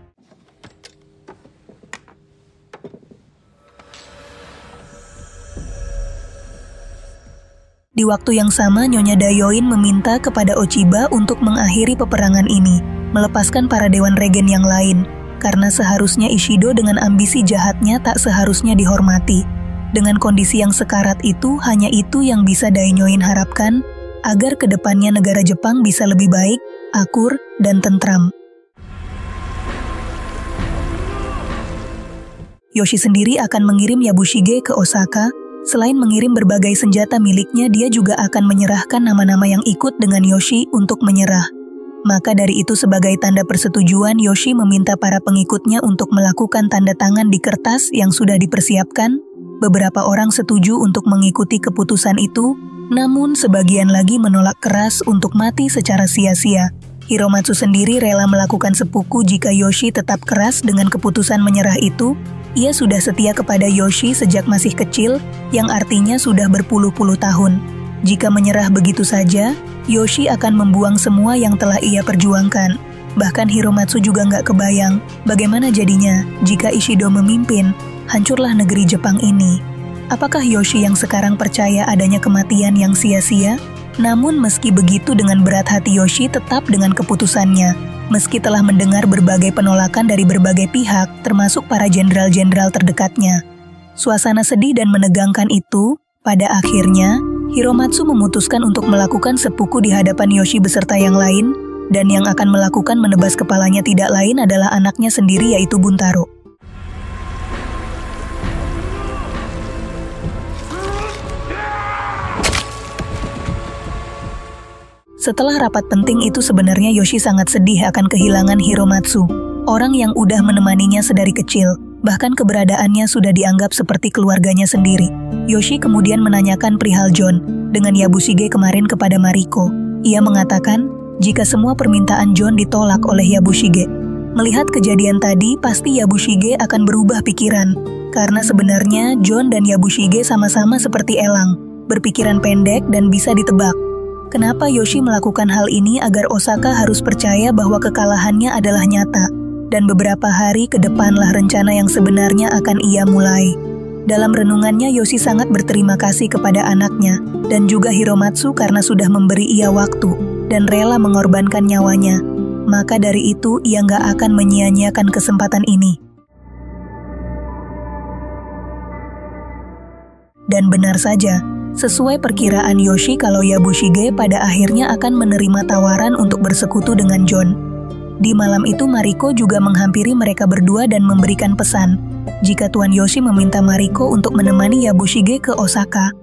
Di waktu yang sama, Nyonya Dayoin meminta kepada Ochiba untuk mengakhiri peperangan ini, melepaskan para dewan regen yang lain, karena seharusnya Ishido dengan ambisi jahatnya tak seharusnya dihormati. Dengan kondisi yang sekarat itu, hanya itu yang bisa Dainyoin harapkan, agar kedepannya negara Jepang bisa lebih baik, akur, dan tentram. Yoshi sendiri akan mengirim Yabushige ke Osaka. Selain mengirim berbagai senjata miliknya, dia juga akan menyerahkan nama-nama yang ikut dengan Yoshi untuk menyerah. Maka dari itu sebagai tanda persetujuan, Yoshi meminta para pengikutnya untuk melakukan tanda tangan di kertas yang sudah dipersiapkan. Beberapa orang setuju untuk mengikuti keputusan itu, namun sebagian lagi menolak keras untuk mati secara sia-sia. Hiromatsu sendiri rela melakukan seppuku jika Yoshi tetap keras dengan keputusan menyerah itu. Ia sudah setia kepada Yoshi sejak masih kecil, yang artinya sudah berpuluh-puluh tahun. Jika menyerah begitu saja, Yoshi akan membuang semua yang telah ia perjuangkan. Bahkan Hiromatsu juga nggak kebayang bagaimana jadinya jika Ishido memimpin, hancurlah negeri Jepang ini. Apakah Yoshi yang sekarang percaya adanya kematian yang sia-sia? Namun meski begitu, dengan berat hati Yoshi tetap dengan keputusannya. Meski telah mendengar berbagai penolakan dari berbagai pihak, termasuk para jenderal-jenderal terdekatnya. Suasana sedih dan menegangkan itu, pada akhirnya, Hiromatsu memutuskan untuk melakukan seppuku di hadapan Yoshi beserta yang lain, dan yang akan melakukan menebas kepalanya tidak lain adalah anaknya sendiri, yaitu Buntaro. Setelah rapat penting itu, sebenarnya Yoshi sangat sedih akan kehilangan Hiromatsu, orang yang udah menemaninya sedari kecil, bahkan keberadaannya sudah dianggap seperti keluarganya sendiri. Yoshi kemudian menanyakan perihal John dengan Yabushige kemarin kepada Mariko. Ia mengatakan jika semua permintaan John ditolak oleh Yabushige. Melihat kejadian tadi, pasti Yabushige akan berubah pikiran, karena sebenarnya John dan Yabushige sama-sama seperti elang, berpikiran pendek dan bisa ditebak. Kenapa Yoshi melakukan hal ini agar Osaka harus percaya bahwa kekalahannya adalah nyata, dan beberapa hari ke depanlah rencana yang sebenarnya akan ia mulai. Dalam renungannya, Yoshi sangat berterima kasih kepada anaknya dan juga Hiromatsu karena sudah memberi ia waktu dan rela mengorbankan nyawanya. Maka dari itu, ia nggak akan menyia-nyiakan kesempatan ini. Dan benar saja, sesuai perkiraan Yoshi kalau Yabushige pada akhirnya akan menerima tawaran untuk bersekutu dengan John. Di malam itu Mariko juga menghampiri mereka berdua dan memberikan pesan jika Tuan Yoshi meminta Mariko untuk menemani Yabushige ke Osaka.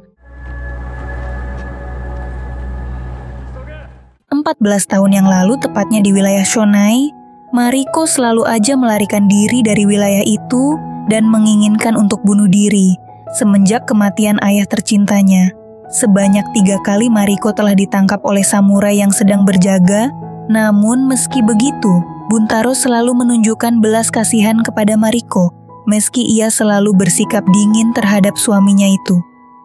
14 tahun yang lalu, tepatnya di wilayah Shonai, Mariko selalu aja melarikan diri dari wilayah itu dan menginginkan untuk bunuh diri semenjak kematian ayah tercintanya. Sebanyak 3 kali Mariko telah ditangkap oleh samurai yang sedang berjaga, namun meski begitu, Buntaro selalu menunjukkan belas kasihan kepada Mariko, meski ia selalu bersikap dingin terhadap suaminya itu.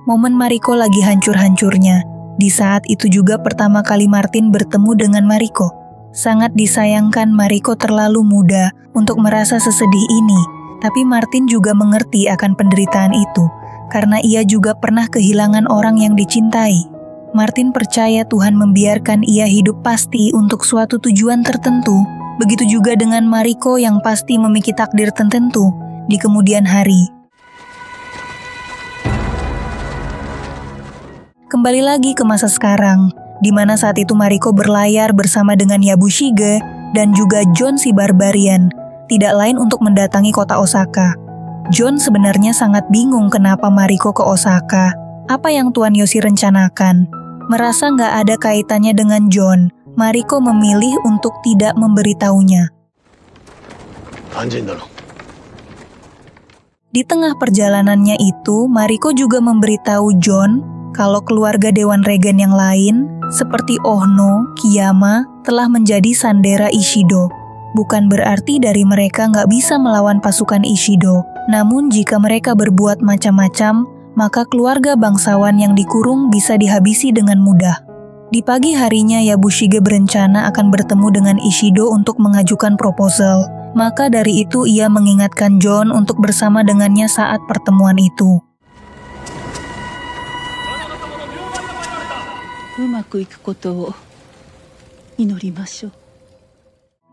Momen Mariko lagi hancur-hancurnya. Di saat itu juga pertama kali Martin bertemu dengan Mariko. Sangat disayangkan Mariko terlalu muda untuk merasa sesedih ini, tapi Martin juga mengerti akan penderitaan itu, karena ia juga pernah kehilangan orang yang dicintai. Martin percaya Tuhan membiarkan ia hidup pasti untuk suatu tujuan tertentu. Begitu juga dengan Mariko yang pasti memiliki takdir tertentu di kemudian hari. Kembali lagi ke masa sekarang, di mana saat itu Mariko berlayar bersama dengan Yabushige dan juga John si Barbarian, tidak lain untuk mendatangi kota Osaka. John sebenarnya sangat bingung kenapa Mariko ke Osaka. Apa yang Tuan Yoshi rencanakan? Merasa nggak ada kaitannya dengan John, Mariko memilih untuk tidak memberitahunya. Di tengah perjalanannya itu, Mariko juga memberitahu John kalau keluarga Dewan Regen yang lain, seperti Ohno, Kiyama, telah menjadi sandera Ishido. Bukan berarti dari mereka nggak bisa melawan pasukan Ishido, namun jika mereka berbuat macam-macam, maka keluarga bangsawan yang dikurung bisa dihabisi dengan mudah. Di pagi harinya, Yabushige berencana akan bertemu dengan Ishido untuk mengajukan proposal. Maka dari itu ia mengingatkan John untuk bersama dengannya saat pertemuan itu.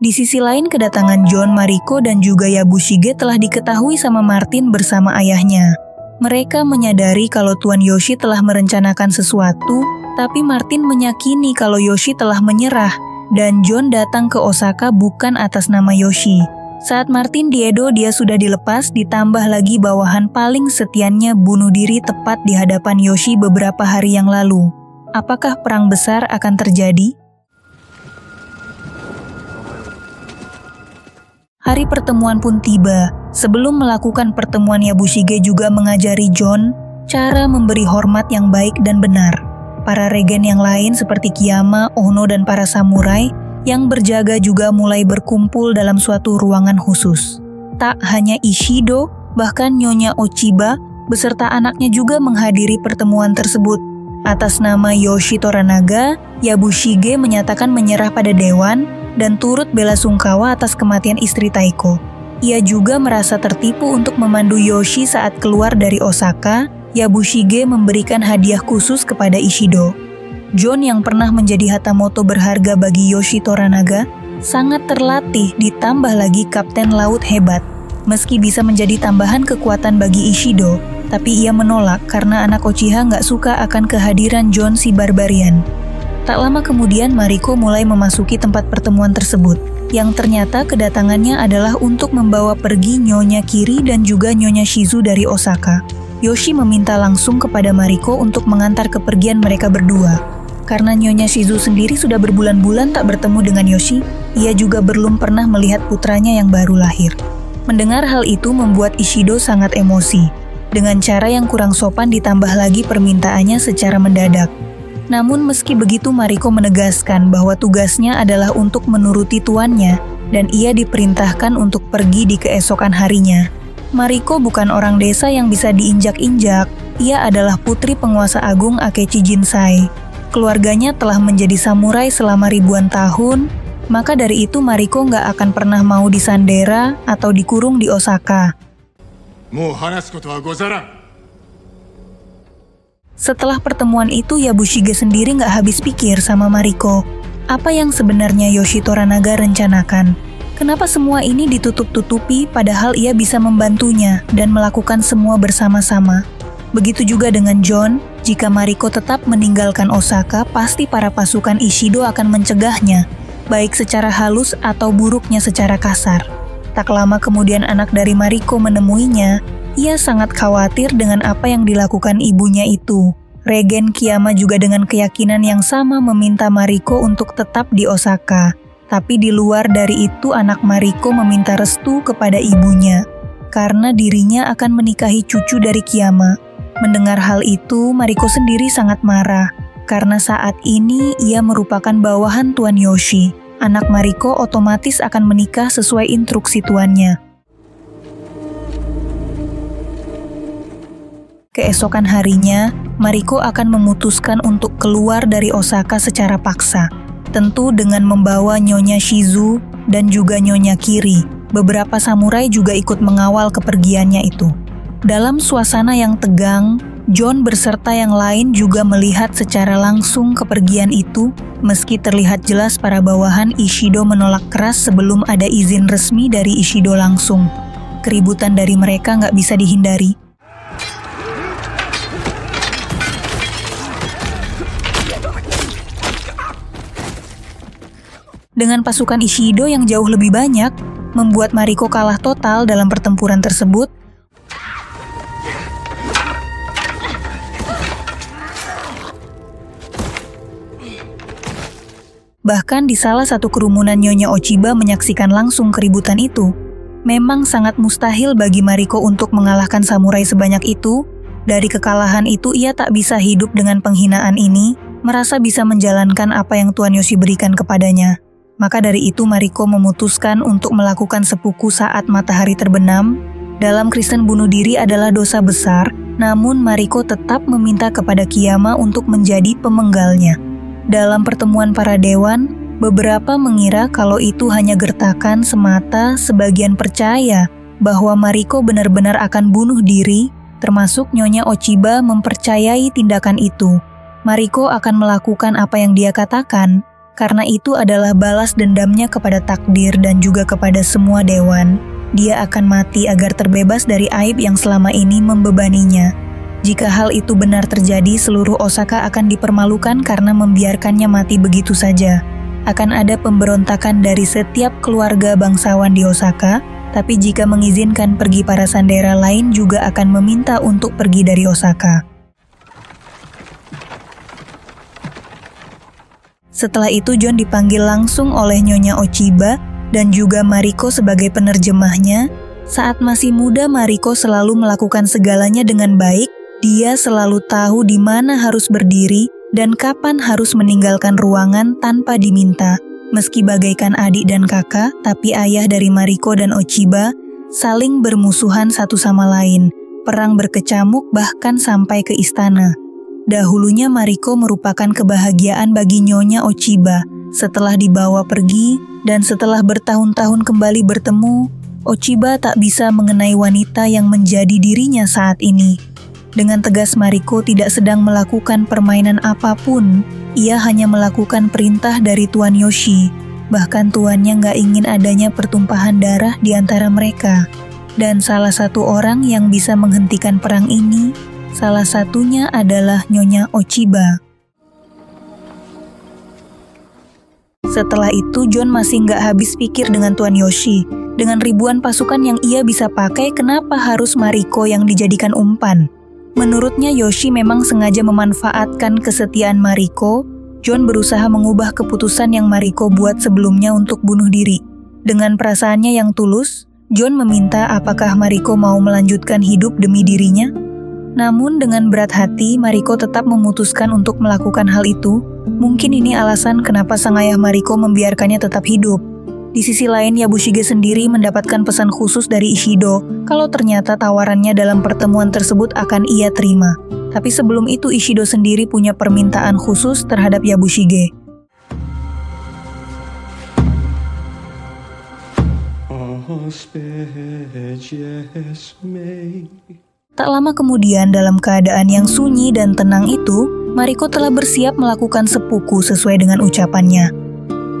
Di sisi lain, kedatangan John, Mariko, dan juga Yabushige telah diketahui sama Martin bersama ayahnya. Mereka menyadari kalau Tuan Yoshi telah merencanakan sesuatu, tapi Martin meyakini kalau Yoshi telah menyerah, dan John datang ke Osaka bukan atas nama Yoshi. Saat Martin di Edo, dia sudah dilepas, ditambah lagi bawahan paling setiannya bunuh diri tepat di hadapan Yoshi beberapa hari yang lalu. Apakah perang besar akan terjadi? Hari pertemuan pun tiba. Sebelum melakukan pertemuan, Yabushige juga mengajari John cara memberi hormat yang baik dan benar. Para regen yang lain seperti Kiyama, Ohno, dan para samurai yang berjaga juga mulai berkumpul dalam suatu ruangan khusus. Tak hanya Ishido, bahkan Nyonya Ochiba beserta anaknya juga menghadiri pertemuan tersebut. Atas nama Yoshi Toranaga, Yabushige menyatakan menyerah pada dewan dan turut belasungkawa atas kematian istri Taiko. Ia juga merasa tertipu untuk memandu Yoshi saat keluar dari Osaka. Yabushige memberikan hadiah khusus kepada Ishido. John yang pernah menjadi hatamoto berharga bagi Yoshi Toranaga sangat terlatih, ditambah lagi kapten laut hebat. Meski bisa menjadi tambahan kekuatan bagi Ishido, tapi ia menolak karena anak Uchiha nggak suka akan kehadiran John si Barbarian. Tak lama kemudian Mariko mulai memasuki tempat pertemuan tersebut, yang ternyata kedatangannya adalah untuk membawa pergi Nyonya Kiri dan juga Nyonya Shizu dari Osaka. Yoshi meminta langsung kepada Mariko untuk mengantar kepergian mereka berdua. Karena Nyonya Shizu sendiri sudah berbulan-bulan tak bertemu dengan Yoshi, ia juga belum pernah melihat putranya yang baru lahir. Mendengar hal itu membuat Ishido sangat emosi. Dengan cara yang kurang sopan ditambah lagi permintaannya secara mendadak. Namun meski begitu Mariko menegaskan bahwa tugasnya adalah untuk menuruti tuannya dan ia diperintahkan untuk pergi di keesokan harinya. Mariko bukan orang desa yang bisa diinjak-injak, ia adalah putri penguasa agung Akechi Jinsai. Keluarganya telah menjadi samurai selama ribuan tahun, maka dari itu Mariko nggak akan pernah mau disandera atau dikurung di Osaka. Setelah pertemuan itu, Yabushige sendiri nggak habis pikir sama Mariko. Apa yang sebenarnya Yoshi Toranaga rencanakan? Kenapa semua ini ditutup-tutupi padahal ia bisa membantunya dan melakukan semua bersama-sama? Begitu juga dengan John, jika Mariko tetap meninggalkan Osaka, pasti para pasukan Ishido akan mencegahnya, baik secara halus atau buruknya secara kasar. Tak lama kemudian anak dari Mariko menemuinya. Ia sangat khawatir dengan apa yang dilakukan ibunya itu. Regen Kiyama juga dengan keyakinan yang sama meminta Mariko untuk tetap di Osaka. Tapi di luar dari itu anak Mariko meminta restu kepada ibunya, karena dirinya akan menikahi cucu dari Kiyama. Mendengar hal itu, Mariko sendiri sangat marah, karena saat ini ia merupakan bawahan Tuan Yoshi. Anak Mariko otomatis akan menikah sesuai instruksi tuannya. Keesokan harinya, Mariko akan memutuskan untuk keluar dari Osaka secara paksa. Tentu dengan membawa Nyonya Shizu dan juga Nyonya Kiri. Beberapa samurai juga ikut mengawal kepergiannya itu. Dalam suasana yang tegang, John beserta yang lain juga melihat secara langsung kepergian itu, meski terlihat jelas para bawahan Ishido menolak keras sebelum ada izin resmi dari Ishido langsung. Keributan dari mereka nggak bisa dihindari. Dengan pasukan Ishido yang jauh lebih banyak, membuat Mariko kalah total dalam pertempuran tersebut. Bahkan di salah satu kerumunan Nyonya Ochiba menyaksikan langsung keributan itu. Memang sangat mustahil bagi Mariko untuk mengalahkan samurai sebanyak itu. Dari kekalahan itu ia tak bisa hidup dengan penghinaan ini, merasa bisa menjalankan apa yang Tuan Yoshi berikan kepadanya. Maka dari itu Mariko memutuskan untuk melakukan seppuku saat matahari terbenam. Dalam Kristen bunuh diri adalah dosa besar, namun Mariko tetap meminta kepada Kiyama untuk menjadi pemenggalnya. Dalam pertemuan para dewan, beberapa mengira kalau itu hanya gertakan semata, sebagian percaya bahwa Mariko benar-benar akan bunuh diri, termasuk Nyonya Ochiba mempercayai tindakan itu. Mariko akan melakukan apa yang dia katakan, karena itu adalah balas dendamnya kepada takdir dan juga kepada semua dewan. Dia akan mati agar terbebas dari aib yang selama ini membebaninya. Jika hal itu benar terjadi, seluruh Osaka akan dipermalukan karena membiarkannya mati begitu saja. Akan ada pemberontakan dari setiap keluarga bangsawan di Osaka, tapi jika mengizinkan pergi para sandera lain juga akan meminta untuk pergi dari Osaka. Setelah itu John dipanggil langsung oleh Nyonya Ochiba dan juga Mariko sebagai penerjemahnya. Saat masih muda Mariko selalu melakukan segalanya dengan baik. Dia selalu tahu di mana harus berdiri dan kapan harus meninggalkan ruangan tanpa diminta. Meski bagaikan adik dan kakak, tapi ayah dari Mariko dan Ochiba saling bermusuhan satu sama lain. Perang berkecamuk bahkan sampai ke istana. Dahulunya Mariko merupakan kebahagiaan bagi Nyonya Ochiba. Setelah dibawa pergi dan setelah bertahun-tahun kembali bertemu, Ochiba tak bisa mengenai wanita yang menjadi dirinya saat ini. Dengan tegas Mariko tidak sedang melakukan permainan apapun. Ia hanya melakukan perintah dari Tuan Yoshi. Bahkan tuannya nggak ingin adanya pertumpahan darah di antara mereka. Dan salah satu orang yang bisa menghentikan perang ini, salah satunya adalah Nyonya Ochiba. Setelah itu John masih nggak habis pikir dengan Tuan Yoshi. Dengan ribuan pasukan yang ia bisa pakai, kenapa harus Mariko yang dijadikan umpan? Menurutnya Yoshi memang sengaja memanfaatkan kesetiaan Mariko. John berusaha mengubah keputusan yang Mariko buat sebelumnya untuk bunuh diri. Dengan perasaannya yang tulus, John meminta apakah Mariko mau melanjutkan hidup demi dirinya. Namun dengan berat hati, Mariko tetap memutuskan untuk melakukan hal itu. Mungkin ini alasan kenapa sang ayah Mariko membiarkannya tetap hidup. Di sisi lain, Yabushige sendiri mendapatkan pesan khusus dari Ishido kalau ternyata tawarannya dalam pertemuan tersebut akan ia terima. Tapi sebelum itu Ishido sendiri punya permintaan khusus terhadap Yabushige. Tak lama kemudian, dalam keadaan yang sunyi dan tenang itu, Mariko telah bersiap melakukan seppuku sesuai dengan ucapannya.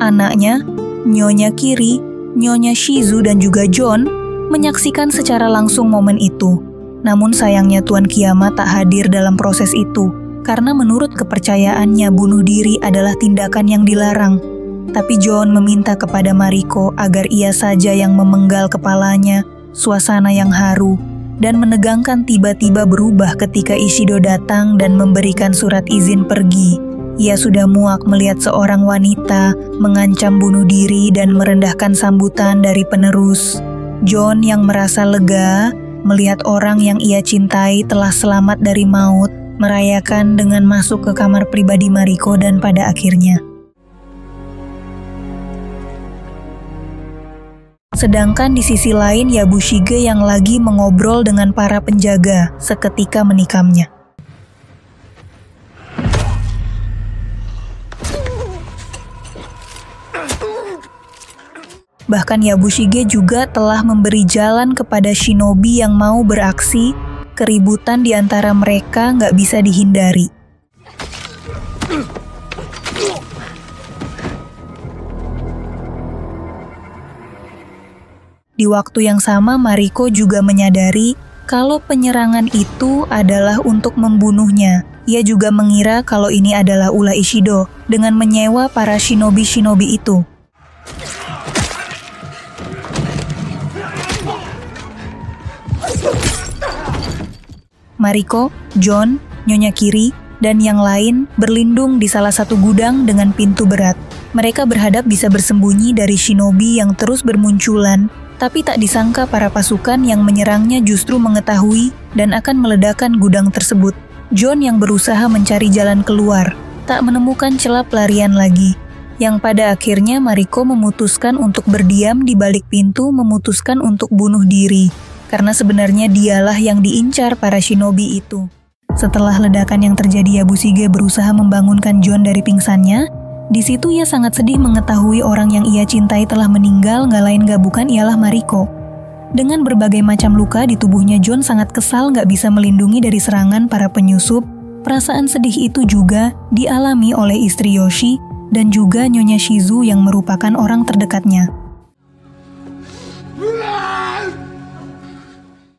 Anaknya, Nyonya Kiri, Nyonya Shizu, dan juga John menyaksikan secara langsung momen itu. Namun sayangnya Tuan Kiama tak hadir dalam proses itu, karena menurut kepercayaannya bunuh diri adalah tindakan yang dilarang. Tapi John meminta kepada Mariko agar ia saja yang memenggal kepalanya. Suasana yang haru dan menegangkan tiba-tiba berubah ketika Ishido datang dan memberikan surat izin pergi. Ia sudah muak melihat seorang wanita mengancam bunuh diri dan merendahkan sambutan dari penerus. John yang merasa lega melihat orang yang ia cintai telah selamat dari maut, merayakan dengan masuk ke kamar pribadi Mariko dan pada akhirnya. Sedangkan di sisi lain Yabushige yang lagi mengobrol dengan para penjaga seketika menikamnya. Bahkan Yabushige juga telah memberi jalan kepada shinobi yang mau beraksi. Keributan di antara mereka nggak bisa dihindari. Di waktu yang sama, Mariko juga menyadari kalau penyerangan itu adalah untuk membunuhnya. Ia juga mengira kalau ini adalah ulah Ishido dengan menyewa para shinobi-shinobi itu. Mariko, John, Nyonya Kiri, dan yang lain berlindung di salah satu gudang dengan pintu berat. Mereka berharap bisa bersembunyi dari shinobi yang terus bermunculan, tapi tak disangka para pasukan yang menyerangnya justru mengetahui dan akan meledakkan gudang tersebut. John yang berusaha mencari jalan keluar, tak menemukan celah pelarian lagi. Yang pada akhirnya Mariko memutuskan untuk berdiam di balik pintu, memutuskan untuk bunuh diri. Karena sebenarnya dialah yang diincar para shinobi itu. Setelah ledakan yang terjadi, Yabushige berusaha membangunkan John dari pingsannya. Di situ ia sangat sedih mengetahui orang yang ia cintai telah meninggal, nggak lain nggak bukan ialah Mariko. Dengan berbagai macam luka di tubuhnya, John sangat kesal nggak bisa melindungi dari serangan para penyusup. Perasaan sedih itu juga dialami oleh istri Yoshi dan juga Nyonya Shizu yang merupakan orang terdekatnya.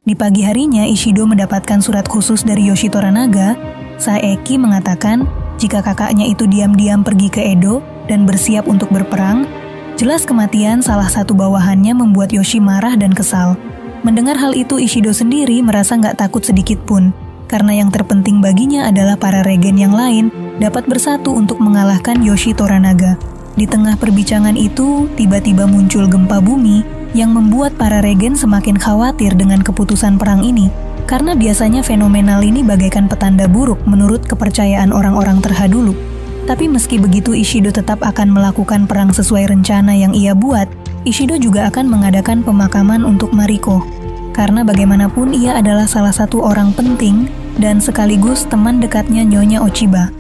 Di pagi harinya, Ishido mendapatkan surat khusus dari Yoshi Toranaga. Saeki mengatakan jika kakaknya itu diam-diam pergi ke Edo dan bersiap untuk berperang. Jelas kematian salah satu bawahannya membuat Yoshi marah dan kesal. Mendengar hal itu, Ishido sendiri merasa nggak takut sedikit pun, karena yang terpenting baginya adalah para regen yang lain dapat bersatu untuk mengalahkan Yoshi Toranaga. Di tengah perbincangan itu, tiba-tiba muncul gempa bumi yang membuat para regen semakin khawatir dengan keputusan perang ini, karena biasanya fenomenal ini bagaikan petanda buruk menurut kepercayaan orang-orang terhadulu. Tapi meski begitu, Ishido tetap akan melakukan perang sesuai rencana yang ia buat. Ishido juga akan mengadakan pemakaman untuk Mariko, karena bagaimanapun ia adalah salah satu orang penting dan sekaligus teman dekatnya Nyonya Ochiba.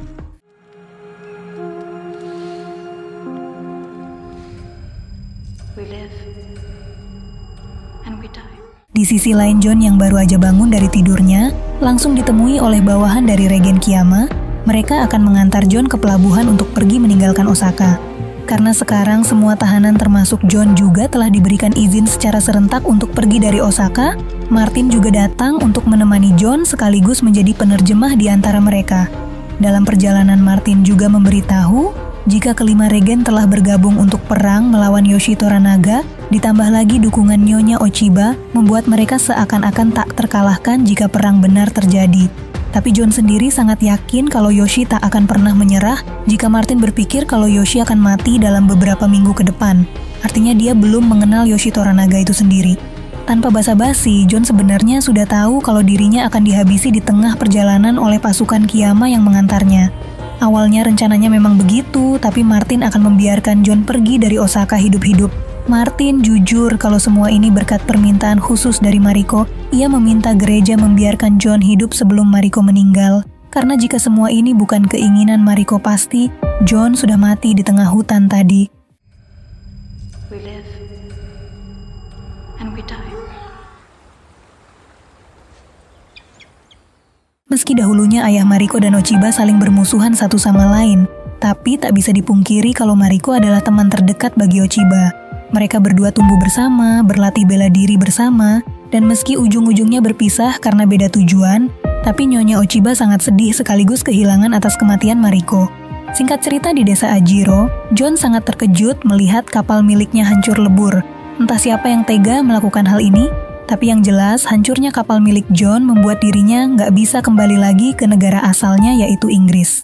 Di sisi lain, John yang baru aja bangun dari tidurnya langsung ditemui oleh bawahan dari Regen Kiama. Mereka akan mengantar John ke pelabuhan untuk pergi meninggalkan Osaka. Karena sekarang semua tahanan termasuk John juga telah diberikan izin secara serentak untuk pergi dari Osaka, Martin juga datang untuk menemani John sekaligus menjadi penerjemah di antara mereka. Dalam perjalanan, Martin juga memberitahu jika kelima regen telah bergabung untuk perang melawan Yoshi Toranaga, ditambah lagi dukungan Nyonya Ochiba, membuat mereka seakan-akan tak terkalahkan jika perang benar terjadi. Tapi John sendiri sangat yakin kalau Yoshi tak akan pernah menyerah jika Martin berpikir kalau Yoshi akan mati dalam beberapa minggu ke depan. Artinya dia belum mengenal Yoshi Toranaga itu sendiri. Tanpa basa-basi, John sebenarnya sudah tahu kalau dirinya akan dihabisi di tengah perjalanan oleh pasukan Kiama yang mengantarnya. Awalnya rencananya memang begitu, tapi Martin akan membiarkan John pergi dari Osaka hidup-hidup. Martin jujur kalau semua ini berkat permintaan khusus dari Mariko. Ia meminta gereja membiarkan John hidup sebelum Mariko meninggal. Karena jika semua ini bukan keinginan Mariko, pasti John sudah mati di tengah hutan tadi. We live and we die. Meski dahulunya ayah Mariko dan Ochiba saling bermusuhan satu sama lain, tapi tak bisa dipungkiri kalau Mariko adalah teman terdekat bagi Ochiba. Mereka berdua tumbuh bersama, berlatih bela diri bersama, dan meski ujung-ujungnya berpisah karena beda tujuan, tapi Nyonya Ochiba sangat sedih sekaligus kehilangan atas kematian Mariko. Singkat cerita, di desa Ajiro, John sangat terkejut melihat kapal miliknya hancur lebur. Entah siapa yang tega melakukan hal ini, tapi yang jelas hancurnya kapal milik John membuat dirinya nggak bisa kembali lagi ke negara asalnya yaitu Inggris.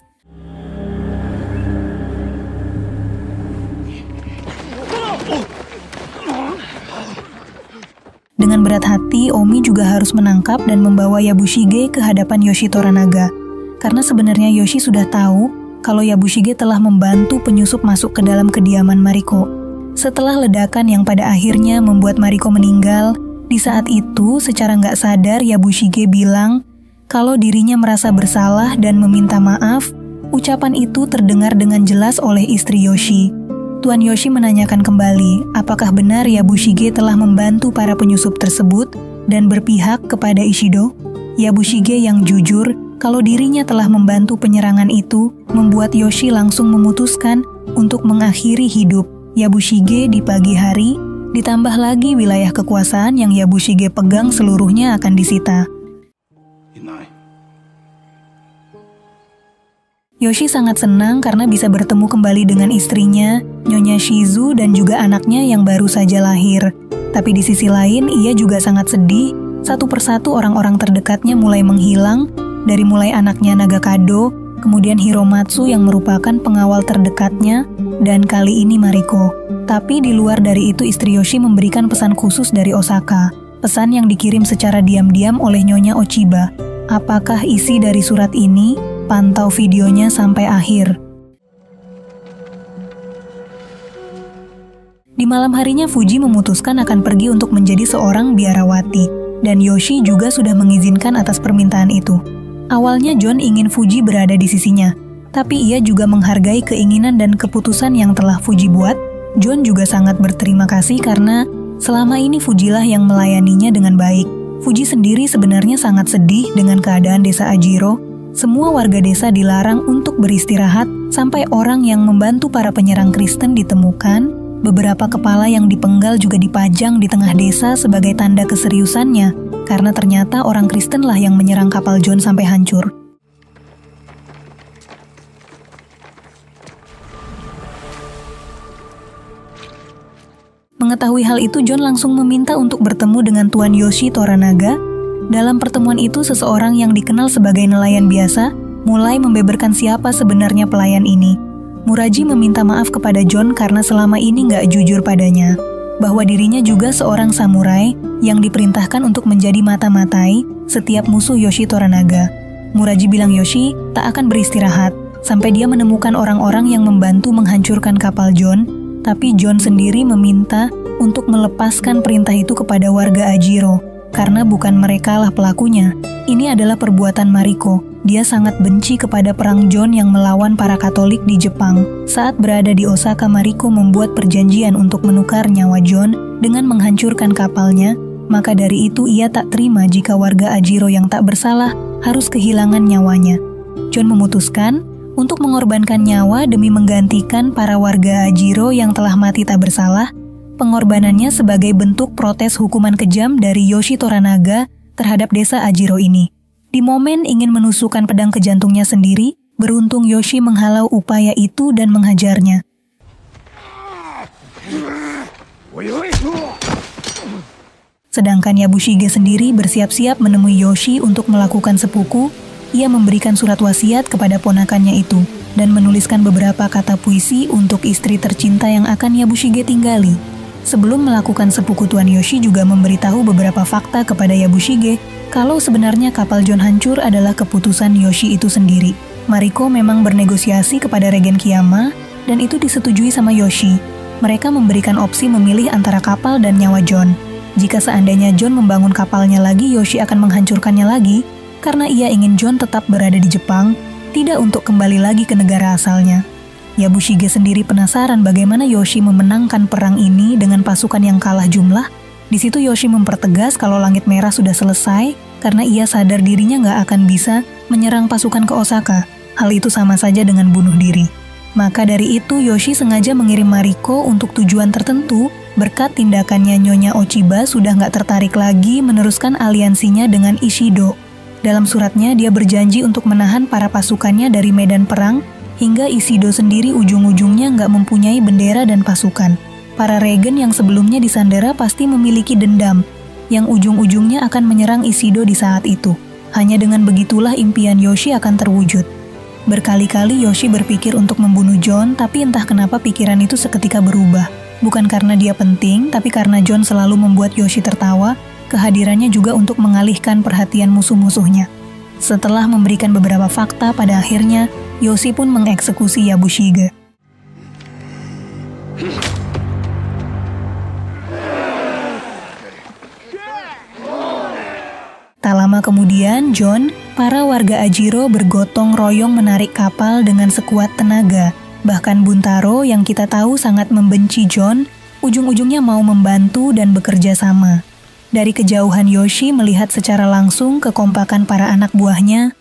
Dengan berat hati, Omi juga harus menangkap dan membawa Yabushige ke hadapan Yoshi Toranaga. Karena sebenarnya Yoshi sudah tahu kalau Yabushige telah membantu penyusup masuk ke dalam kediaman Mariko. Setelah ledakan yang pada akhirnya membuat Mariko meninggal, di saat itu secara nggak sadar Yabushige bilang kalau dirinya merasa bersalah dan meminta maaf. Ucapan itu terdengar dengan jelas oleh istri Yoshi. Tuan Yoshi menanyakan kembali apakah benar Yabushige telah membantu para penyusup tersebut dan berpihak kepada Ishido. Yabushige yang jujur kalau dirinya telah membantu penyerangan itu membuat Yoshi langsung memutuskan untuk mengakhiri hidup Yabushige di pagi hari, ditambah lagi wilayah kekuasaan yang Yabushige pegang seluruhnya akan disita. Yoshi sangat senang karena bisa bertemu kembali dengan istrinya, Nyonya Shizu, dan juga anaknya yang baru saja lahir. Tapi di sisi lain, ia juga sangat sedih. Satu persatu orang-orang terdekatnya mulai menghilang, dari mulai anaknya Nagakado, kemudian Hiromatsu yang merupakan pengawal terdekatnya, dan kali ini Mariko. Tapi di luar dari itu, istri Yoshi memberikan pesan khusus dari Osaka. Pesan yang dikirim secara diam-diam oleh Nyonya Ochiba. Apakah isi dari surat ini? Pantau videonya sampai akhir. Di malam harinya, Fuji memutuskan akan pergi untuk menjadi seorang biarawati, dan Yoshi juga sudah mengizinkan atas permintaan itu. Awalnya John ingin Fuji berada di sisinya, tapi ia juga menghargai keinginan dan keputusan yang telah Fuji buat. John juga sangat berterima kasih karena selama ini Fujilah yang melayaninya dengan baik. Fuji sendiri sebenarnya sangat sedih dengan keadaan desa Ajiro. Semua warga desa dilarang untuk beristirahat sampai orang yang membantu para penyerang Kristen ditemukan. Beberapa kepala yang dipenggal juga dipajang di tengah desa sebagai tanda keseriusannya, karena ternyata orang Kristen lah yang menyerang kapal John sampai hancur. Mengetahui hal itu, John langsung meminta untuk bertemu dengan Tuan Yoshi Toranaga. Dalam pertemuan itu, seseorang yang dikenal sebagai nelayan biasa mulai membeberkan siapa sebenarnya pelayan ini. Muraji meminta maaf kepada John karena selama ini nggak jujur padanya, bahwa dirinya juga seorang samurai yang diperintahkan untuk menjadi mata-matai setiap musuh Yoshi Toranaga. Muraji bilang Yoshi tak akan beristirahat sampai dia menemukan orang-orang yang membantu menghancurkan kapal John, tapi John sendiri meminta untuk melepaskan perintah itu kepada warga Ajiro. Karena bukan merekalah pelakunya. Ini adalah perbuatan Mariko. Dia sangat benci kepada perang John yang melawan para Katolik di Jepang. Saat berada di Osaka, Mariko membuat perjanjian untuk menukar nyawa John dengan menghancurkan kapalnya. Maka dari itu ia tak terima jika warga Ajiro yang tak bersalah harus kehilangan nyawanya. John memutuskan untuk mengorbankan nyawa demi menggantikan para warga Ajiro yang telah mati tak bersalah. Pengorbanannya sebagai bentuk protes hukuman kejam dari Yoshi Toranaga terhadap desa Ajiro ini. Di momen ingin menusukkan pedang ke jantungnya sendiri, beruntung Yoshi menghalau upaya itu dan menghajarnya. Sedangkan Yabushige sendiri bersiap-siap menemui Yoshi untuk melakukan sepuku. Ia memberikan surat wasiat kepada ponakannya itu dan menuliskan beberapa kata puisi untuk istri tercinta yang akan Yabushige tinggali. Sebelum melakukan sepuku, Tuan Yoshi juga memberitahu beberapa fakta kepada Yabushige kalau sebenarnya kapal John hancur adalah keputusan Yoshi itu sendiri. Mariko memang bernegosiasi kepada Regen Kiyama dan itu disetujui sama Yoshi. Mereka memberikan opsi memilih antara kapal dan nyawa John. Jika seandainya John membangun kapalnya lagi, Yoshi akan menghancurkannya lagi karena ia ingin John tetap berada di Jepang, tidak untuk kembali lagi ke negara asalnya. Yabushige sendiri penasaran bagaimana Yoshi memenangkan perang ini dengan pasukan yang kalah jumlah. Di situ Yoshi mempertegas kalau Langit Merah sudah selesai karena ia sadar dirinya nggak akan bisa menyerang pasukan ke Osaka. Hal itu sama saja dengan bunuh diri. Maka dari itu Yoshi sengaja mengirim Mariko untuk tujuan tertentu. Berkat tindakannya Nyonya Ochiba sudah nggak tertarik lagi meneruskan aliansinya dengan Ishido. Dalam suratnya dia berjanji untuk menahan para pasukannya dari medan perang, hingga Ishido sendiri ujung-ujungnya nggak mempunyai bendera dan pasukan. Para regen yang sebelumnya disandera pasti memiliki dendam, yang ujung-ujungnya akan menyerang Ishido di saat itu. Hanya dengan begitulah impian Yoshi akan terwujud. Berkali-kali Yoshi berpikir untuk membunuh John, tapi entah kenapa pikiran itu seketika berubah. Bukan karena dia penting, tapi karena John selalu membuat Yoshi tertawa, kehadirannya juga untuk mengalihkan perhatian musuh-musuhnya. Setelah memberikan beberapa fakta, pada akhirnya Yoshi pun mengeksekusi Yabushige. Tak lama kemudian, John, para warga Ajiro bergotong royong menarik kapal dengan sekuat tenaga. Bahkan Buntaro yang kita tahu sangat membenci John, ujung-ujungnya mau membantu dan bekerja sama. Dari kejauhan Yoshi melihat secara langsung kekompakan para anak buahnya.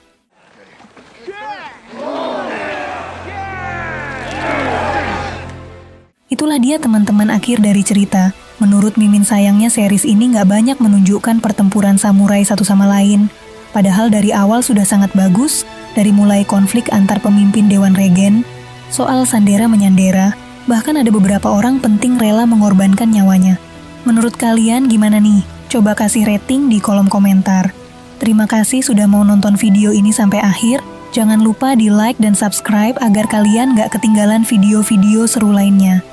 Itulah dia teman-teman akhir dari cerita. Menurut Mimin sayangnya series ini nggak banyak menunjukkan pertempuran samurai satu sama lain. Padahal dari awal sudah sangat bagus, dari mulai konflik antar pemimpin Dewan Regen, soal sandera-menyandera, bahkan ada beberapa orang penting rela mengorbankan nyawanya. Menurut kalian gimana nih? Coba kasih rating di kolom komentar. Terima kasih sudah mau nonton video ini sampai akhir. Jangan lupa di like dan subscribe agar kalian nggak ketinggalan video-video seru lainnya.